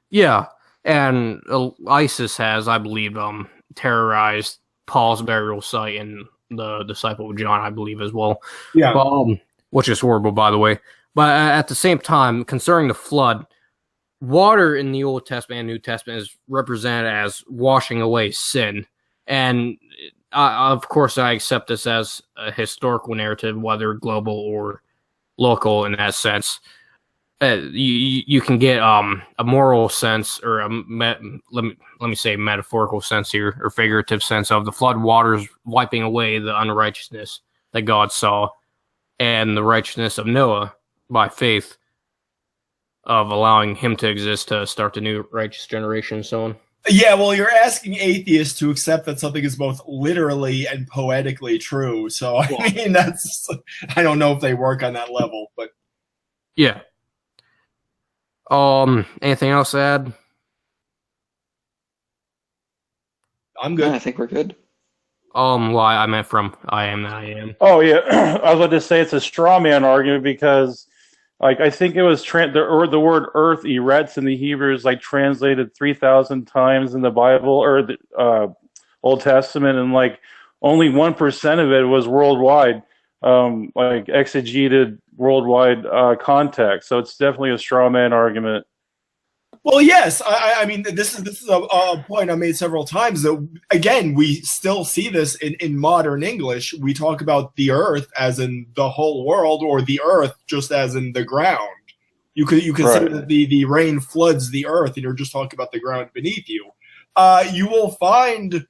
Yeah, and ISIS has, I believe, terrorized Paul's burial site and the disciple of John, I believe, as well. Yeah. Which is horrible, by the way. But at the same time, concerning the flood, water in the Old Testament and New Testament is represented as washing away sin. And of course, I accept this as a historical narrative, whether global or local in that sense. You can get a moral sense, or let me say metaphorical sense here, or figurative sense of the flood waters wiping away the unrighteousness that God saw, and the righteousness of Noah by faith of allowing him to exist to start the new righteous generation and so on. Yeah, well, you're asking atheists to accept that something is both literally and poetically true. So I mean, I don't know if they work on that level, but yeah. Anything else to add? I'm good. I think we're good. Well, I meant from I am. Oh yeah, I was about to say it's a straw man argument because, like, I think it was the word earth eretz in the Hebrew is like translated 3,000 times in the Bible or the Old Testament, and like only 1% of it was worldwide, like exegeted worldwide context. So it's definitely a straw man argument. Well, yes. I mean, this is a point I made several times. That again, we still see this in modern English. We talk about the earth as in the whole world, or the earth just as in the ground. You could say that the rain floods the earth, and you're just talking about the ground beneath you. You will find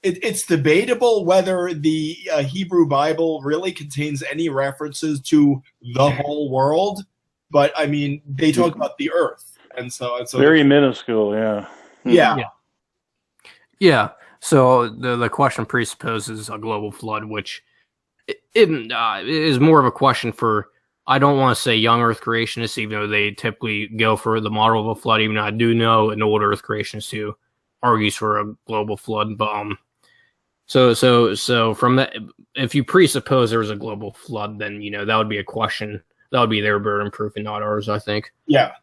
it's debatable whether the Hebrew Bible really contains any references to the whole world, but I mean, they talk about the earth. And so it's very minuscule, yeah. So the question presupposes a global flood, which is more of a question for, I don't want to say young Earth creationists, even though they typically go for the model of a flood. Even though I do know an old Earth creationist who argues for a global flood. But so from that, if you presuppose there's a global flood, then that would be a question. That would be their burden of proof and not ours, I think. Yeah.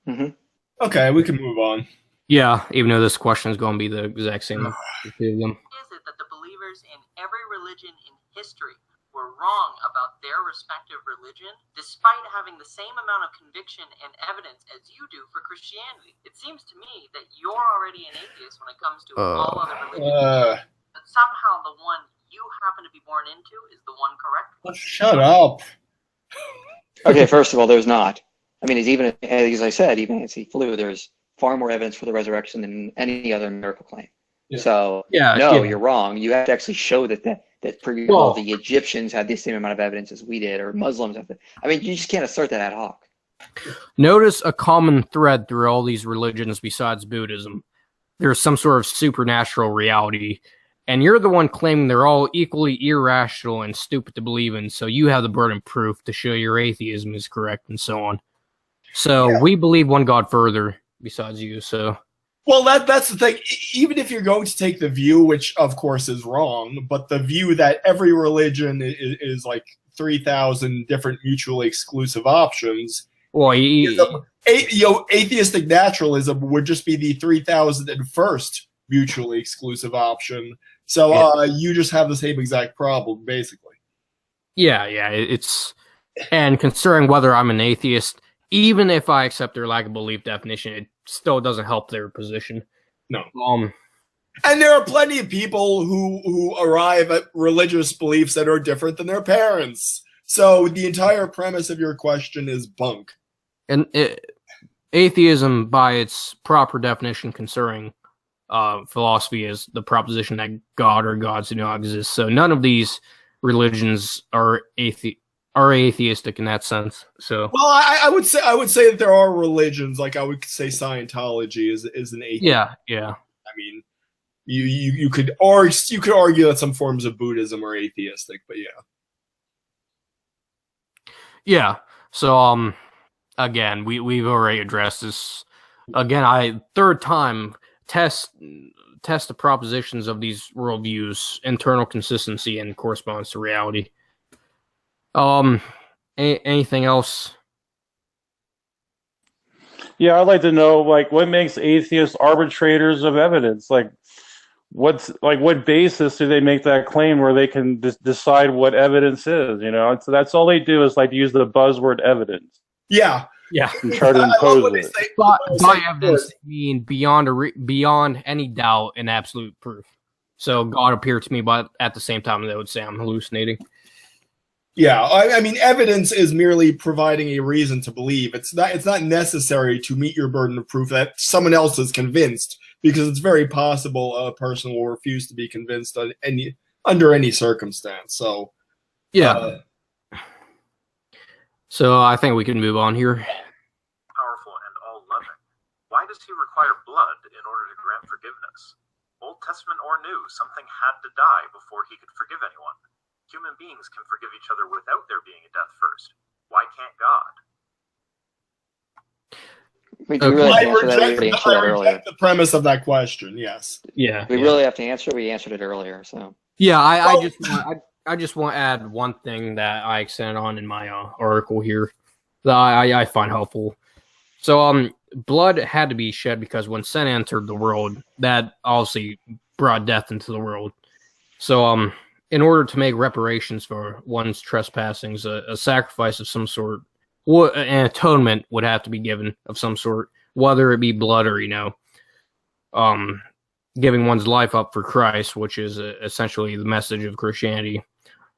Mm-hmm. Okay, we can move on. Yeah, even though this question is going to be the exact same. Is it that the believers in every religion in history were wrong about their respective religion, despite having the same amount of conviction and evidence as you do for Christianity? It seems to me that you're already an atheist when it comes to all other religions, but somehow the one you happen to be born into is the one correct. Shut up. Okay, first of all, there's not. I mean, as I said, even as he flew, there's far more evidence for the resurrection than any other miracle claim. Yeah. So, you're wrong. You have to actually show that the Egyptians had the same amount of evidence as we did, or Muslims have. I mean, you just can't assert that ad hoc. Notice a common thread through all these religions besides Buddhism. There's some sort of supernatural reality, and you're the one claiming they're all equally irrational and stupid to believe in, so you have the burden of proof to show your atheism is correct and so on. So we believe one God further besides you. So, well, that's the thing. Even if you're going to take the view, which of course is wrong, but the view that every religion is like 3,000 different mutually exclusive options. Well, atheistic naturalism would just be the 3,001st mutually exclusive option. So you just have the same exact problem, basically. Yeah, and considering whether I'm an atheist, even if I accept their lack of belief definition, it still doesn't help their position. No. And there are plenty of people who arrive at religious beliefs that are different than their parents. So the entire premise of your question is bunk. And atheism, by its proper definition concerning philosophy, is the proposition that God or gods do not exist. So none of these religions are are atheistic in that sense. So, well, I would say that there are religions, like I would say Scientology is an atheist. Yeah. I mean, you could argue that some forms of Buddhism are atheistic, but yeah. Yeah. So, again, we've already addressed this. Again, third time test the propositions of these worldviews, internal consistency, and corresponds to reality. Anything else? Yeah, I'd like to know, like, what makes atheists arbitrators of evidence? Like, what basis do they make that claim where they can decide what evidence is? You know, so that's all they do is like use the buzzword evidence. Yeah. And try to impose it. By evidence, I mean beyond any doubt and absolute proof. So God appeared to me, but at the same time, they would say I'm hallucinating. Yeah, I mean, evidence is merely providing a reason to believe. It's not necessary to meet your burden of proof that someone else is convinced, because it's very possible a person will refuse to be convinced under any circumstance. So, yeah. So I think we can move on here. Powerful and all-loving. Why does he require blood in order to grant forgiveness? Old Testament or New, something had to die before he could forgive anyone. Human beings can forgive each other without there being a death first. Why can't God? We do really have to answer that. We answered that earlier. The premise of that question, yes. Yeah. We really have to answer. We answered it earlier. So. Yeah, I just want to add one thing that I extended on in my article here that I find helpful. So, blood had to be shed because when sin entered the world, that obviously brought death into the world. So, in order to make reparations for one's trespassings, a sacrifice of some sort, an atonement would have to be given of some sort, whether it be blood or, giving one's life up for Christ, which is essentially the message of Christianity.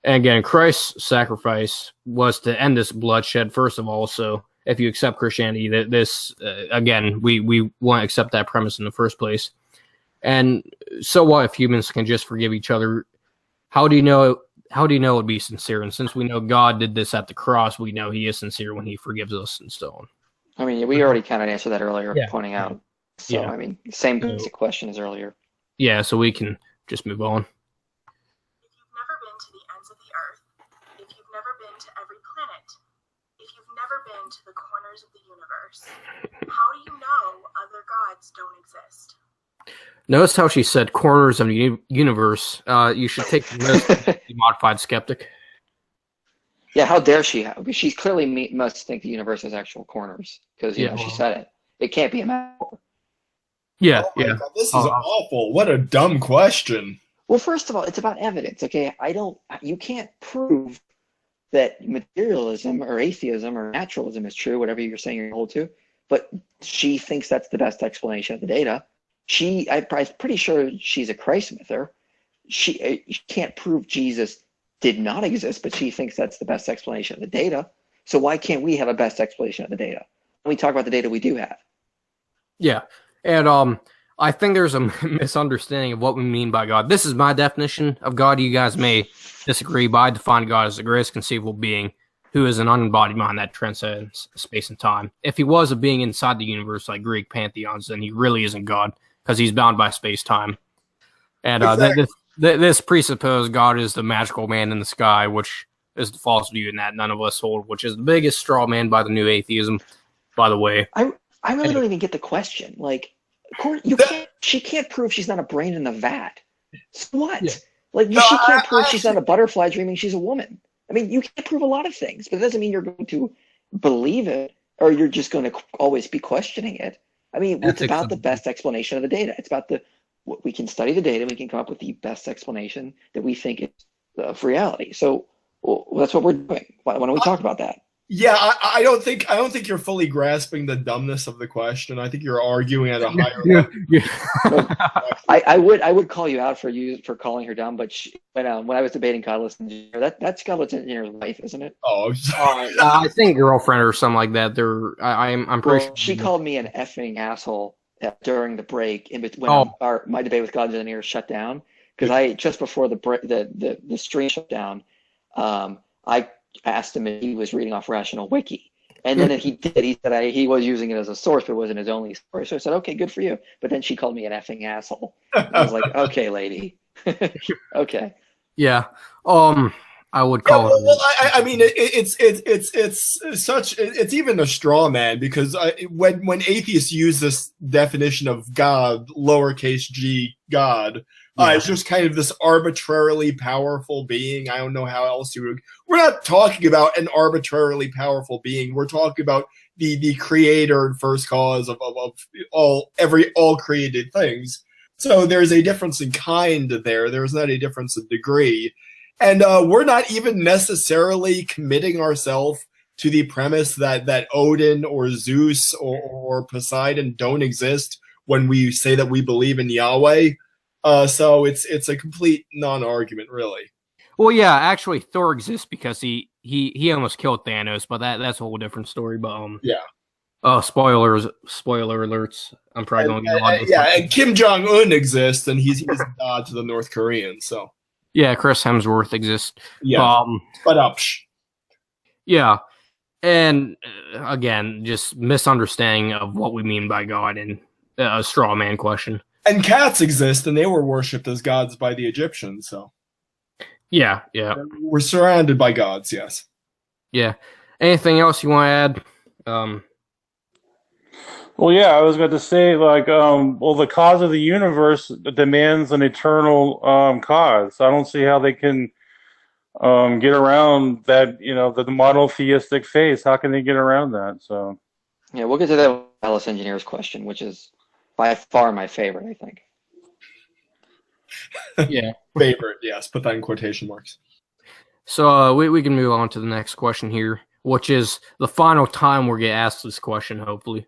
And again, Christ's sacrifice was to end this bloodshed, first of all. So if you accept Christianity, again, we want to accept that premise in the first place. And so what if humans can just forgive each other? How do you know it would be sincere? And since we know God did this at the cross, we know he is sincere when he forgives us and so on. I mean, we already kind of answered that earlier, pointing out. So, I mean, same basic question as earlier. Yeah, so we can just move on. If you've never been to the ends of the earth, if you've never been to every planet, if you've never been to the corners of the universe, how do you know other gods don't exist? Notice how she said corners of the universe. You should take the modified skeptic. Yeah, how dare she? She clearly must think the universe has actual corners because she said it. It can't be a metaphor. Yeah, God, this is awful. What a dumb question. Well, first of all, it's about evidence. Okay, you can't prove that materialism or atheism or naturalism is true, whatever you're saying you hold to. But she thinks that's the best explanation of the data. I'm pretty sure she's a Christ myther. She can't prove Jesus did not exist, but she thinks that's the best explanation of the data. So why can't we have a best explanation of the data? When we talk about the data we do have. Yeah, and I think there's a misunderstanding of what we mean by God. This is my definition of God. You guys may disagree, but I define God as the greatest conceivable being who is an unembodied mind that transcends space and time. If he was a being inside the universe like Greek pantheons, then he really isn't God because he's bound by space-time. And exactly. This presupposes God is the magical man in the sky, which is the false view in that none of us hold, which is the biggest straw man by the new atheism, by the way. I really don't even get the question. Like, she can't prove she's not a brain in the vat. So what? Yeah. She can't prove she's not a butterfly dreaming she's a woman. I mean, you can't prove a lot of things, but it doesn't mean you're going to believe it or you're just going to always be questioning it. I mean, it's about the best explanation of the data. It's about we can study the data. We can come up with the best explanation that we think is of reality. So that's what we're doing. Why don't we talk about that? Yeah, I don't think you're fully grasping the dumbness of the question. I think you're arguing at a higher level. I would call you out for calling her dumb, but when I was debating godless engineer, that's godless engineer's wife, isn't it? Oh, I think girlfriend or something like that. I'm pretty sure she called me an effing asshole during the break when my debate with godless engineer shut down because I just before the stream shut down, I asked him if he was reading off Rational Wiki. And then he did. He said he was using it as a source, but it wasn't his only source. So I said, okay, good for you. But then she called me an effing asshole. And I was like, okay, lady. Okay. Yeah. I would call it. Well, I mean, it's even a straw man, because when atheists use this definition of God, lowercase g God, it's just kind of this arbitrarily powerful being. I don't know how else you would. We're not talking about an arbitrarily powerful being. We're talking about the creator and first cause of all created things. So there's a difference in kind there. There's not a difference in degree. And we're not even necessarily committing ourselves to the premise that Odin or Zeus or Poseidon don't exist when we say that we believe in Yahweh. So it's a complete non-argument, really. Well, yeah, actually, Thor exists because he almost killed Thanos, but that's a whole different story. But yeah. Spoiler alerts. I'm probably going to get a lot of and Kim Jong-un exists, and he's a god to the North Koreans. So yeah, Chris Hemsworth exists. Yeah, yeah, and again, just misunderstanding of what we mean by God and a straw man question. And cats exist, and they were worshipped as gods by the Egyptians. So yeah, we're surrounded by gods. Yes. Yeah. Anything else you want to add? Well, yeah, I was going to say, the cause of the universe demands an eternal cause. I don't see how they can get around that, the monotheistic faith. How can they get around that? So, yeah, we'll get to that Alice Engineer's question, which is by far my favorite, I think. Yeah. Favorite, yes. Put that in quotation marks. So we can move on to the next question here, which is the final time we're going to ask this question, hopefully.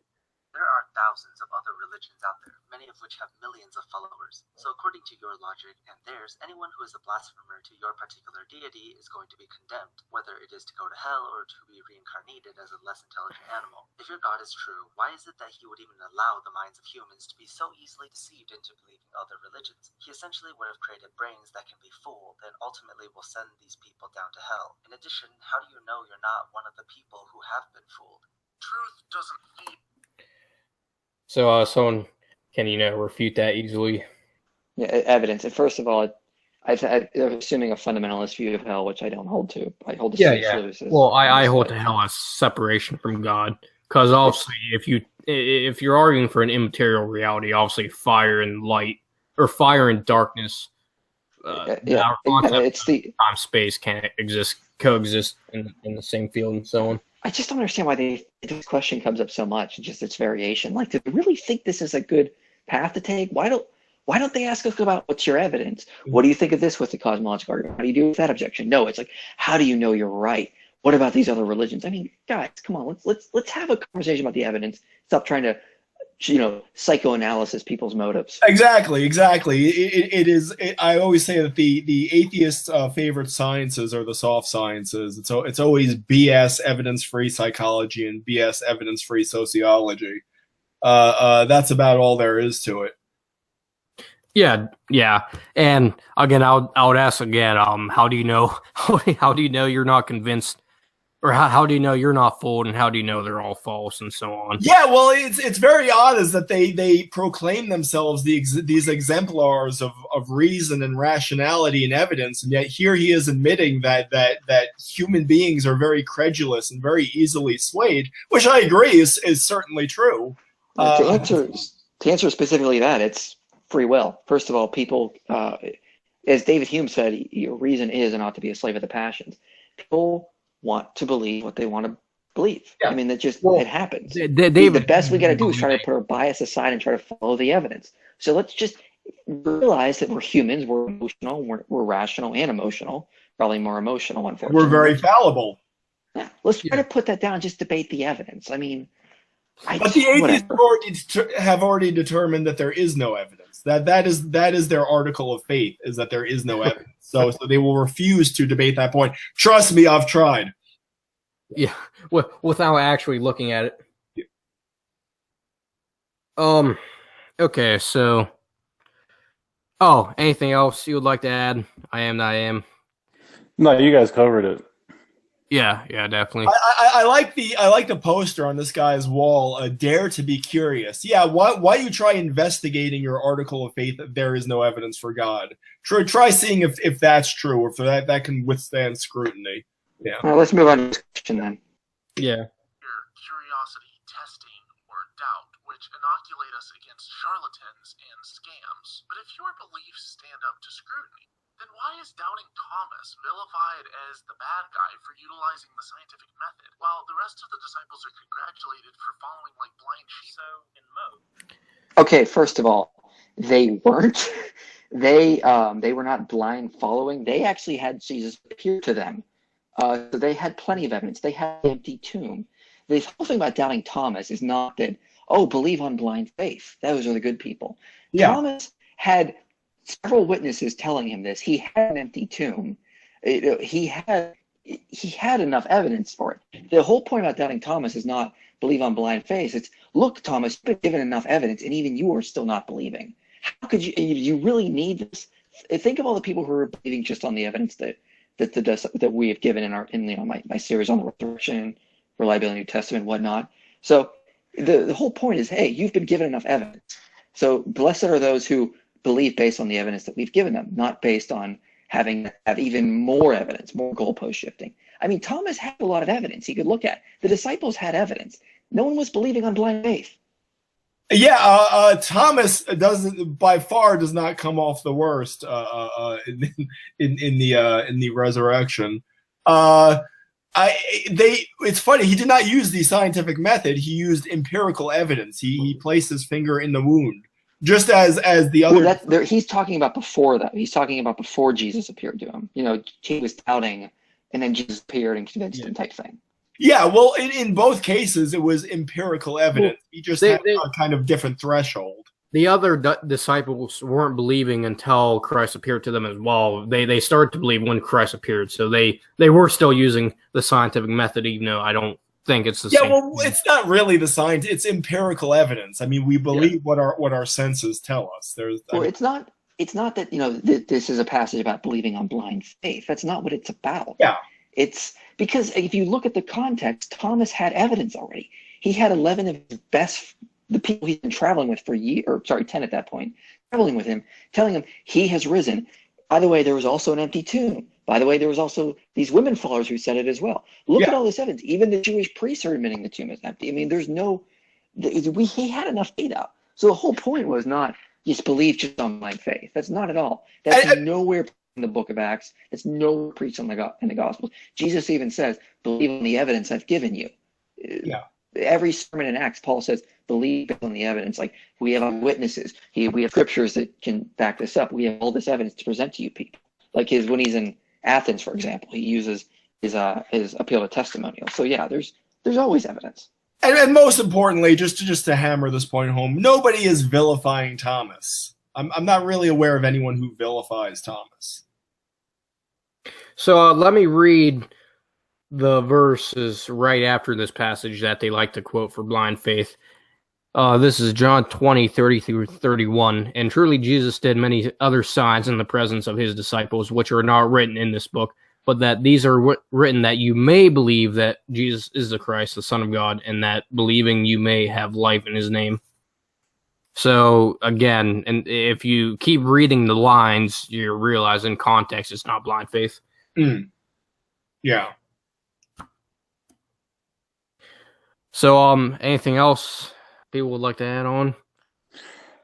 There are thousands of other religions out there, many of which have millions of followers. So according to your logic and theirs, anyone who is a blasphemer to your particular deity is going to be condemned, whether it is to go to hell or to be reincarnated as a less intelligent animal. If your God is true, why is it that he would even allow the minds of humans to be so easily deceived into believing other religions? He essentially would have created brains that can be fooled and ultimately will send these people down to hell. In addition, how do you know you're not one of the people who have been fooled? Truth doesn't need... So someone can, refute that easily? Yeah, evidence. And first of all, I'm assuming a fundamentalist view of hell, which I don't hold to. I hold to C.S. Lewis. Well, I hold to hell as separation from God, because obviously, if you're arguing for an immaterial reality, obviously fire and light or fire and darkness, it's the time space can't coexist in the same field and so on. I just don't understand why this question comes up so much. Just its variation. Like, do they really think this is a good path to take? Why don't they ask us about what's your evidence? What do you think of this with the cosmological argument? How do you deal with that objection? No, it's like, how do you know you're right? What about these other religions? I mean, guys, come on, let's have a conversation about the evidence. Stop trying to, psychoanalysis people's motives. Exactly. It is. I always say that the atheists' favorite sciences are the soft sciences. It's always BS evidence-free psychology and BS evidence-free sociology. That's about all there is to it. Yeah. And again, I would ask again, how do you know? How do you know you're not convinced, or how do you know you're not fooled, and how do you know they're all false, and so on? Yeah, well, it's very odd is that they proclaim themselves these exemplars of reason and rationality and evidence, and yet here he is admitting that human beings are very credulous and very easily swayed, which I agree is certainly true. To answer specifically that, it's free will. First of all, people, as David Hume said, your reason is and ought to be a slave of the passions. People want to believe what they want to believe. Yeah. I mean, it happens. The best we got to do is try to put our bias aside and try to follow the evidence. So let's just realize that we're humans, we're emotional, we're rational and emotional, probably more emotional, unfortunately. We're very fallible. Yeah, let's try to put that down and just debate the evidence. I mean, but the atheists have already determined that there is no evidence. That is their article of faith, is that there is no evidence. So they will refuse to debate that point. Trust me, I've tried. Yeah, without actually looking at it. Yeah. Okay, so. Oh, anything else you would like to add? I am. No, you guys covered it. Yeah, definitely. I like the poster on this guy's wall. Dare to be curious. Yeah, why you try investigating your article of faith that there is no evidence for God? Try seeing if that's true, or if that can withstand scrutiny. Yeah. Well, let's move on to this question then. Yeah. Your curiosity, testing, or doubt, which inoculate us against charlatans and scams. But if your beliefs stand up to scrutiny, then why is doubting Thomas vilified as the bad guy for utilizing the scientific method, while the rest of the disciples are congratulated for following like blind sheep? So, in mode. Okay, first of all, they weren't. They were not blind following. They actually had Jesus appear to them. So they had plenty of evidence. They had an empty tomb. The whole thing about doubting Thomas is not that, oh, believe on blind faith. Those are the good people. Yeah. Thomas had several witnesses telling him this. He had an empty tomb. He had enough evidence for it. The whole point about doubting Thomas is not believe on blind faith. It's, look, Thomas, you've been given enough evidence, and even you are still not believing. How could you really need this? Think of all the people who are believing just on the evidence that we have given in my series on the resurrection, reliability of the New Testament, and whatnot. So the whole point is, hey, you've been given enough evidence. So blessed are those who believe based on the evidence that we've given them, not based on having even more evidence, more goalpost shifting. I mean, Thomas had a lot of evidence he could look at. The disciples had evidence. No one was believing on blind faith. Yeah, Thomas by far does not come off the worst in the resurrection. It's funny, he did not use the scientific method. He used empirical evidence. He placed his finger in the wound, just as the other. Well, he's talking about before that. He's talking about before Jesus appeared to him. He was doubting, and then Jesus appeared and convinced him, type thing. Yeah, well, in both cases, it was empirical evidence. He just had a kind of different threshold. The other disciples weren't believing until Christ appeared to them as well. They started to believe when Christ appeared, so they were still using the scientific method, even though I don't think it's the same. Yeah, well, it's not really the science; it's empirical evidence. I mean, we believe what our senses tell us. It's not that this is a passage about believing on blind faith. That's not what it's about. Yeah. It's because if you look at the context, Thomas had evidence already. He had 11 of his the people he's been traveling with for 10 at that point, traveling with him, telling him he has risen. By the way, there was also an empty tomb. By the way, there was also these women followers who said it as well. Look at all this evidence. Even the Jewish priests are admitting the tomb is empty. I mean, he had enough data. So the whole point was not just believe just on blind faith. That's not at all. That's nowhere in the book of Acts. It's nowhere preached in the Gospels. Jesus even says, believe on the evidence I've given you. Yeah. Every sermon in Acts, Paul says, believe on the evidence. Like, we have witnesses. We have scriptures that can back this up. We have all this evidence to present to you people. Like when he's in Athens, for example, he uses his appeal to testimonial. So yeah, there's always evidence. And most importantly, just to hammer this point home, nobody is vilifying Thomas. I'm not really aware of anyone who vilifies Thomas. So let me read the verses right after this passage that they like to quote for blind faith. This is John 20:30-31. And truly Jesus did many other signs in the presence of his disciples, which are not written in this book, but that these are written that you may believe that Jesus is the Christ, the Son of God, and that believing you may have life in his name. So, again, and if you keep reading the lines, you realize in context it's not blind faith. Yeah. So, anything else people would like to add on?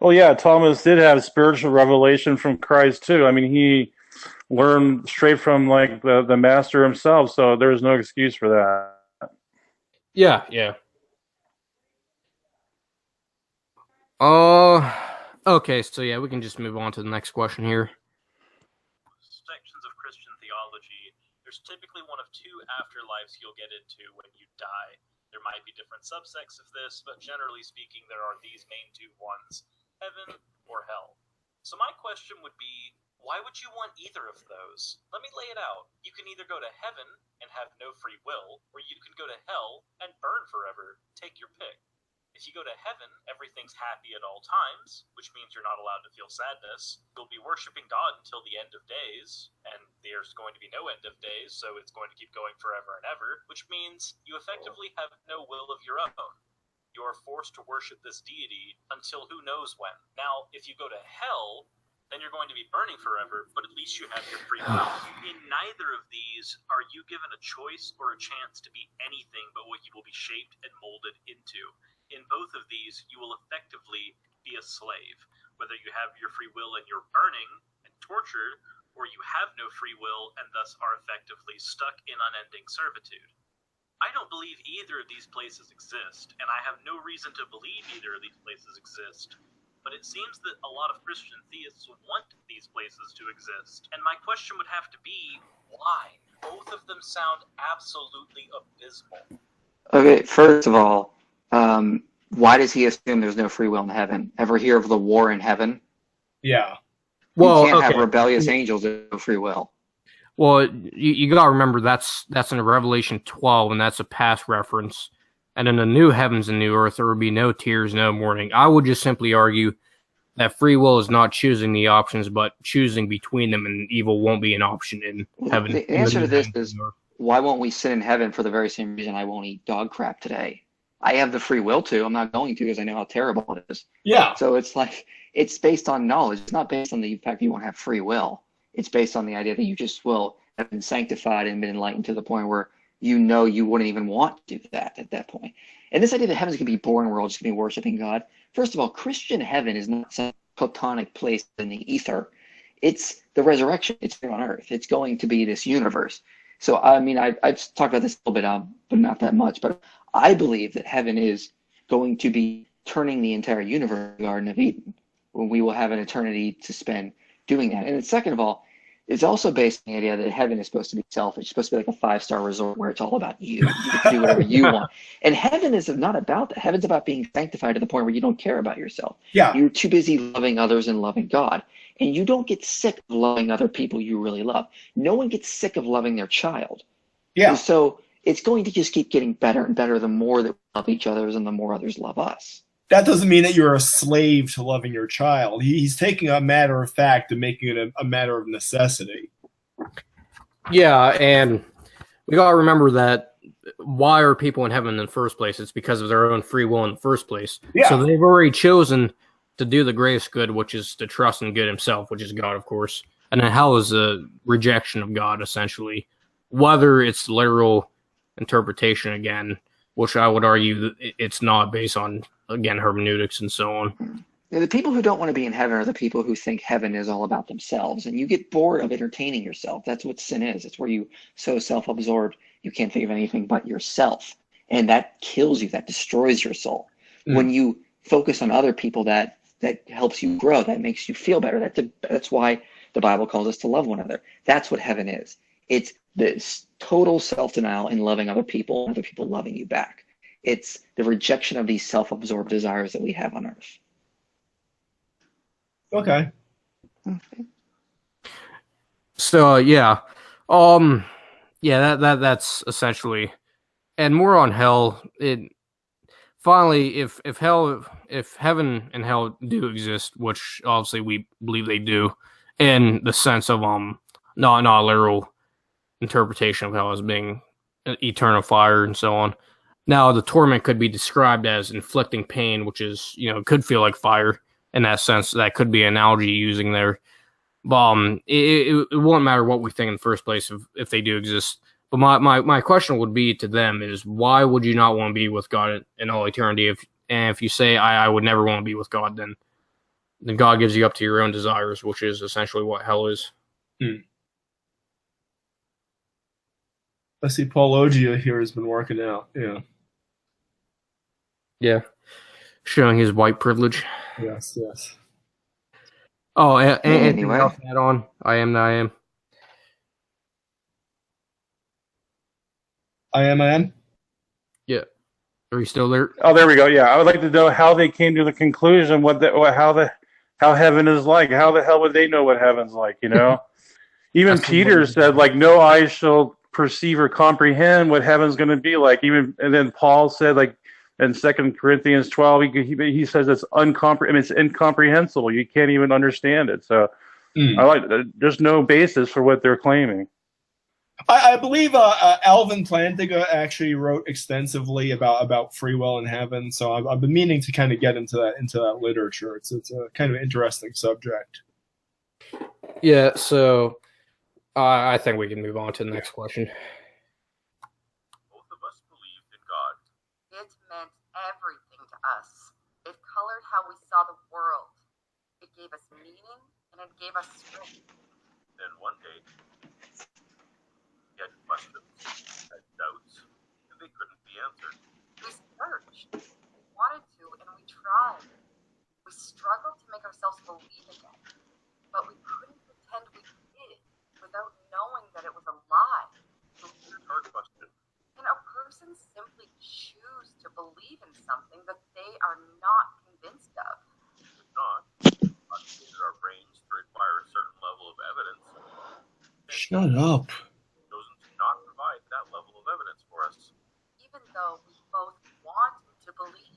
Well, yeah, Thomas did have spiritual revelation from Christ too. I mean, he learned straight from like the master himself, so there's no excuse for that. Yeah. Okay, so yeah, we can just move on to the next question here. Sections of Christian theology, there's typically one of two afterlives you'll get into when you die. There might be different subsects of this, but generally speaking, there are these main two ones, heaven or hell. So my question would be, why would you want either of those? Let me lay it out. You can either go to heaven and have no free will, or you can go to hell and burn forever. Take your pick. If you go to heaven, everything's happy at all times, which means you're not allowed to feel sadness. You'll be worshiping God until the end of days, and the there's going to be no end of days, so it's going to keep going forever and ever, which means you effectively have no will of your own. You are forced to worship this deity until who knows when. Now, if you go to hell, then you're going to be burning forever, but at least you have your free will. In neither of these are you given a choice or a chance to be anything but what you will be shaped and molded into. In both of these, you will effectively be a slave, whether you have your free will and you're burning and tortured, or you have no free will and thus are effectively stuck in unending servitude. I don't believe either of these places exist, and I have no reason to believe either of these places exist. But it seems that a lot of Christian theists want these places to exist. And my question would have to be, why? Both of them sound absolutely abysmal. Okay, first of all, why does he assume there's no free will in heaven? Ever hear of the war in heaven? Yeah. Well, you can't have rebellious angels with no free will. Well, you got to remember that's in Revelation 12, and that's a past reference. And in the new heavens and new earth, there will be no tears, no mourning. I would just simply argue that free will is not choosing the options, but choosing between them, and evil won't be an option in heaven. The answer to this is, why won't we sin in heaven for the very same reason I won't eat dog crap today? I have the free will to. I'm not going to because I know how terrible it is. Yeah. So it's like, it's based on knowledge. It's not based on the fact that you won't have free will. It's based on the idea that you just will have been sanctified and been enlightened to the point where you know you wouldn't even want to do that at that point. And this idea that heaven's going to be boring, we're all just going to be worshiping God. First of all, Christian heaven is not some platonic place in the ether. It's the resurrection. It's here on earth. It's going to be this universe. So, I mean, I've talked about this a little bit, but not that much. But I believe that heaven is going to be turning the entire universe into the Garden of Eden, when we will have an eternity to spend doing that. And then second of all, it's also based on the idea that heaven is supposed to be selfish. It's supposed to be like a 5-star resort where it's all about you. You get to do whatever you want. And heaven is not about that. Heaven's about being sanctified to the point where you don't care about yourself. Yeah. You're too busy loving others and loving God. And you don't get sick of loving other people you really love. No one gets sick of loving their child. Yeah. And so it's going to just keep getting better and better the more that we love each other and the more others love us. That doesn't mean that you're a slave to loving your child. He's taking a matter of fact and making it a matter of necessity. Yeah, and we got to remember that why are people in heaven in the first place? It's because of their own free will in the first place. Yeah. So they've already chosen to do the greatest good, which is to trust in good himself, which is God, of course. And then hell is a rejection of God, essentially. Whether it's literal interpretation again, which I would argue that it's not based on, again, hermeneutics and so on. The people who don't want to be in heaven are the people who think heaven is all about themselves. And you get bored of entertaining yourself. That's what sin is. It's where you so self-absorbed you can't think of anything but yourself. And that kills you. That destroys your soul. When you focus on other people, that helps you grow. That makes you feel better. That's why the Bible calls us to love one another. That's what heaven is. It's this total self-denial in loving other people loving you back. It's the rejection of these self-absorbed desires that we have on earth. Okay. So that's essentially, and more on hell. Finally, if heaven and hell do exist, which obviously we believe they do, in the sense of not a literal interpretation of hell as being eternal fire and so on. Now, the torment could be described as inflicting pain, which is, could feel like fire in that sense. That could be an analogy using there. But it won't matter what we think in the first place if they do exist. But my question would be to them is, why would you not want to be with God in all eternity? If you say, I would never want to be with God, then God gives you up to your own desires, which is essentially what hell is. I see Paul Ogia here has been working out. Yeah. Showing his white privilege. Yes. Oh, and anyway. Else to add on? I am. Yeah. Are you still there? Oh, there we go. Yeah, I would like to know how they came to the conclusion, how heaven is like. How the hell would they know what heaven's like? Even Peter said, no eyes shall perceive or comprehend what heaven's going to be like. And then Paul said, in 2 Corinthians 12, he says it's incomprehensible. You can't even understand it. So There's no basis for what they're claiming. I believe Alvin Plantinga actually wrote extensively about free will in heaven, so I've been meaning to kind of get into that literature. It's a kind of interesting subject. Yeah, so I think we can move on to the next question. Both of us believed in God. It meant everything to us. It colored how we saw the world. It gave us meaning, and it gave us strength. Then one day, we had questions, had doubts, and they couldn't be answered. We searched. We wanted to, and we tried. We struggled to make ourselves believe again. But we couldn't pretend we did without knowing that it was a lie. So here's our question. Can a person simply choose to believe in something that they are not convinced of? If not, God created our brains to require a certain level of evidence. Shut up. Chosen to not provide that level of evidence for us. Even though we both wanted to believe.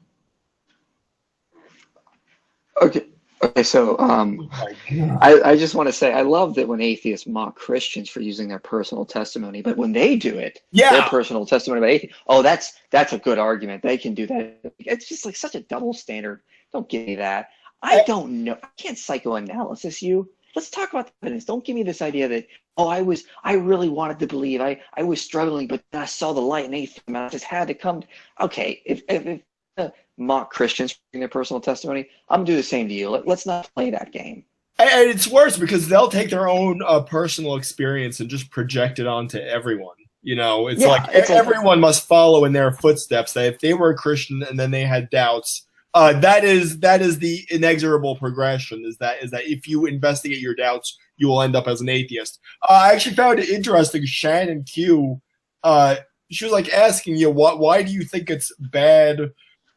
Okay, so I just want to say I love that when atheists mock Christians for using their personal testimony, but when they do it, their personal testimony about atheists, that's a good argument. They can do that. It's just like such a double standard. Don't give me that. I don't know. I can't psychoanalysis you. Let's talk about the evidence. Don't give me this idea that, I really wanted to believe. I was struggling, but then I saw the light in atheism. I just had to come. Okay, if mock Christians for their personal testimony, I'm going to do the same to you. Let's not play that game. And it's worse because they'll take their own personal experience and just project it onto everyone. You know, it's everyone must follow in their footsteps. That if they were a Christian and then they had doubts, that is the inexorable progression. Is that if you investigate your doubts, you will end up as an atheist. I actually found it interesting. Shannon Q, she was like asking you, why do you think it's bad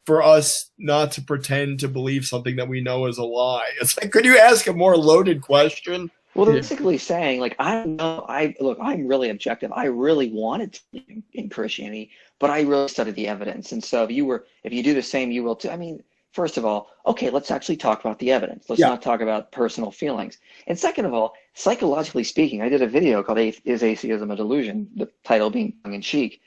for us not to pretend to believe something that we know is a lie? It's like, could you ask a more loaded question? Well, they're basically saying, like, I'm really objective. I really wanted to believe in Christianity, but I really studied the evidence. And so if you do the same, you will too. I mean, first of all, okay, let's actually talk about the evidence. Let's not talk about personal feelings. And second of all, psychologically speaking, I did a video called Is Atheism a Delusion? The title being tongue-in-cheek.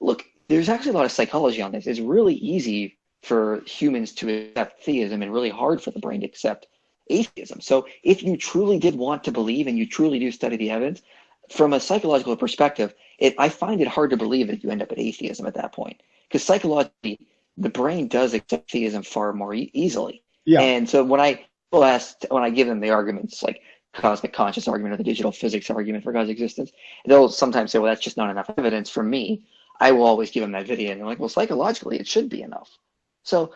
Look, there's actually a lot of psychology on this. It's really easy for humans to accept theism and really hard for the brain to accept atheism. So if you truly did want to believe and you truly do study the evidence, from a psychological perspective, I find it hard to believe that you end up at atheism at that point. Because psychologically, the brain does accept theism far more easily. Yeah. And so when I give them the arguments, like cosmic conscious argument or the digital physics argument for God's existence, they'll sometimes say, well, that's just not enough evidence for me. I will always give them that video, and they're like, well, psychologically, it should be enough. So,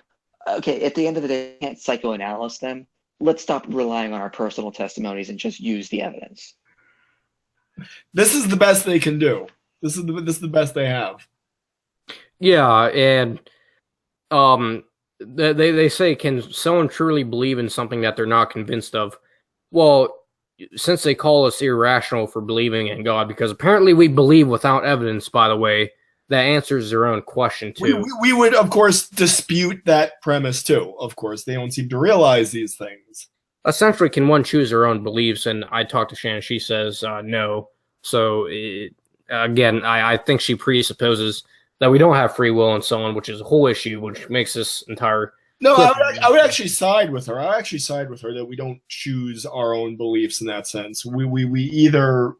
okay, at the end of the day, I can't psychoanalyze them. Let's stop relying on our personal testimonies and just use the evidence. This is the best they can do. This is the best they have. Yeah, and they say, can someone truly believe in something that they're not convinced of? Well, since they call us irrational for believing in God, because apparently we believe without evidence, by the way, that answers their own question, too. We would, of course, dispute that premise, too. Of course, they don't seem to realize these things. Essentially, can one choose their own beliefs? And I talked to Shannon. She says no. So, again, I think she presupposes that we don't have free will and so on, which is a whole issue, which makes this entire... No, I would actually side with her. I actually side with her that we don't choose our own beliefs in that sense. We either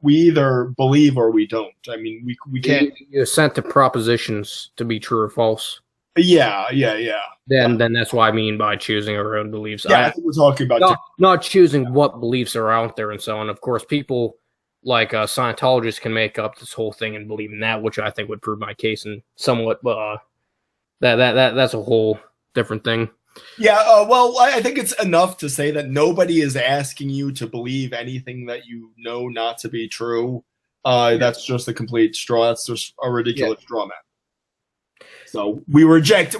believe or we don't. I mean, we can't. You assent to propositions to be true or false. Yeah. Then that's what I mean by choosing our own beliefs. Yeah, I think we're talking about not choosing what beliefs are out there and so on. Of course, people like Scientologists can make up this whole thing and believe in that, which I think would prove my case and somewhat. But that's a whole different thing. Yeah, well, I think it's enough to say that nobody is asking you to believe anything that you know not to be true. That's just a complete straw. That's just a ridiculous straw man. So we reject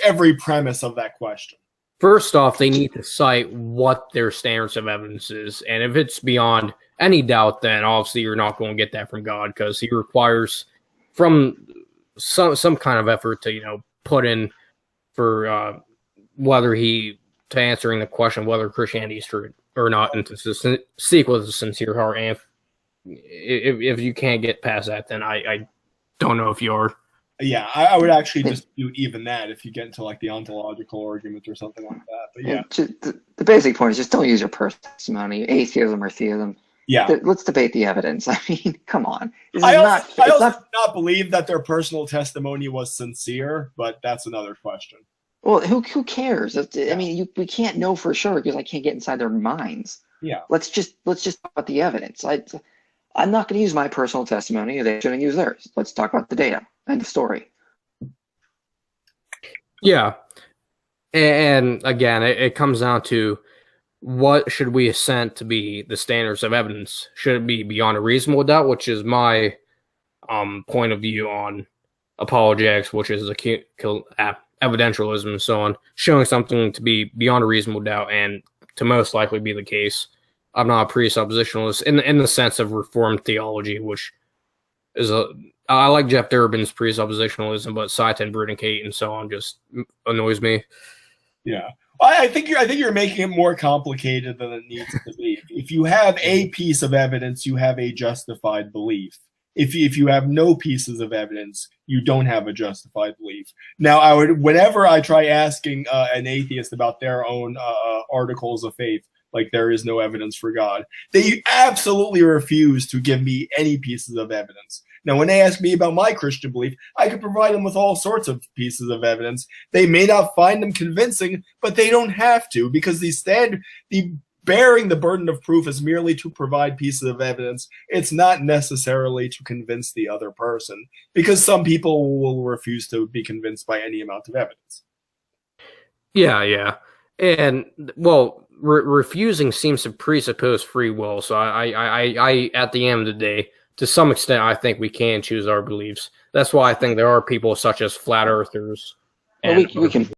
every premise of that question. First off, they need to cite what their standards of evidence is, and if it's beyond any doubt, then obviously you're not going to get that from God, because He requires from some kind of effort to put in for to answering the question whether Christianity is true or not into seek with a sincere heart. And if you can't get past that, then I don't know if you are. Yeah, I would actually dispute even that if you get into like the ontological argument or something like that. But yeah, the basic point is just don't use your personal testimony, atheism or theism. Yeah, let's debate the evidence. I mean, come on. I also do not believe that their personal testimony was sincere, but that's another question. Well, who cares? I mean, we can't know for sure because I can't get inside their minds. Yeah. Let's just talk about the evidence. I'm not going to use my personal testimony. They shouldn't use theirs. Let's talk about the data. End of story. Yeah. And again, it comes down to what should we assent to be the standards of evidence? Should it be beyond a reasonable doubt, which is my point of view on apologetics, which is evidentialism and so on, showing something to be beyond a reasonable doubt and to most likely be the case. I'm not a presuppositionalist in the sense of Reformed theology, which is I like Jeff Durbin's presuppositionalism, but Seitan, Bruden-Kate, and so on just annoys me. Yeah, I think you're making it more complicated than it needs to be. If you have a piece of evidence, you have a justified belief. If you have no pieces of evidence, you don't have a justified belief. Now, whenever I try asking an atheist about their own articles of faith, like there is no evidence for God, they absolutely refuse to give me any pieces of evidence. Now, when they ask me about my Christian belief, I could provide them with all sorts of pieces of evidence. They may not find them convincing, but they don't have to, because the bearing the burden of proof is merely to provide pieces of evidence. It's not necessarily to convince the other person, because some people will refuse to be convinced by any amount of evidence. Yeah. And, well, refusing seems to presuppose free will. So I at the end of the day, to some extent, I think we can choose our beliefs. That's why I think there are people such as flat earthers. Well, we can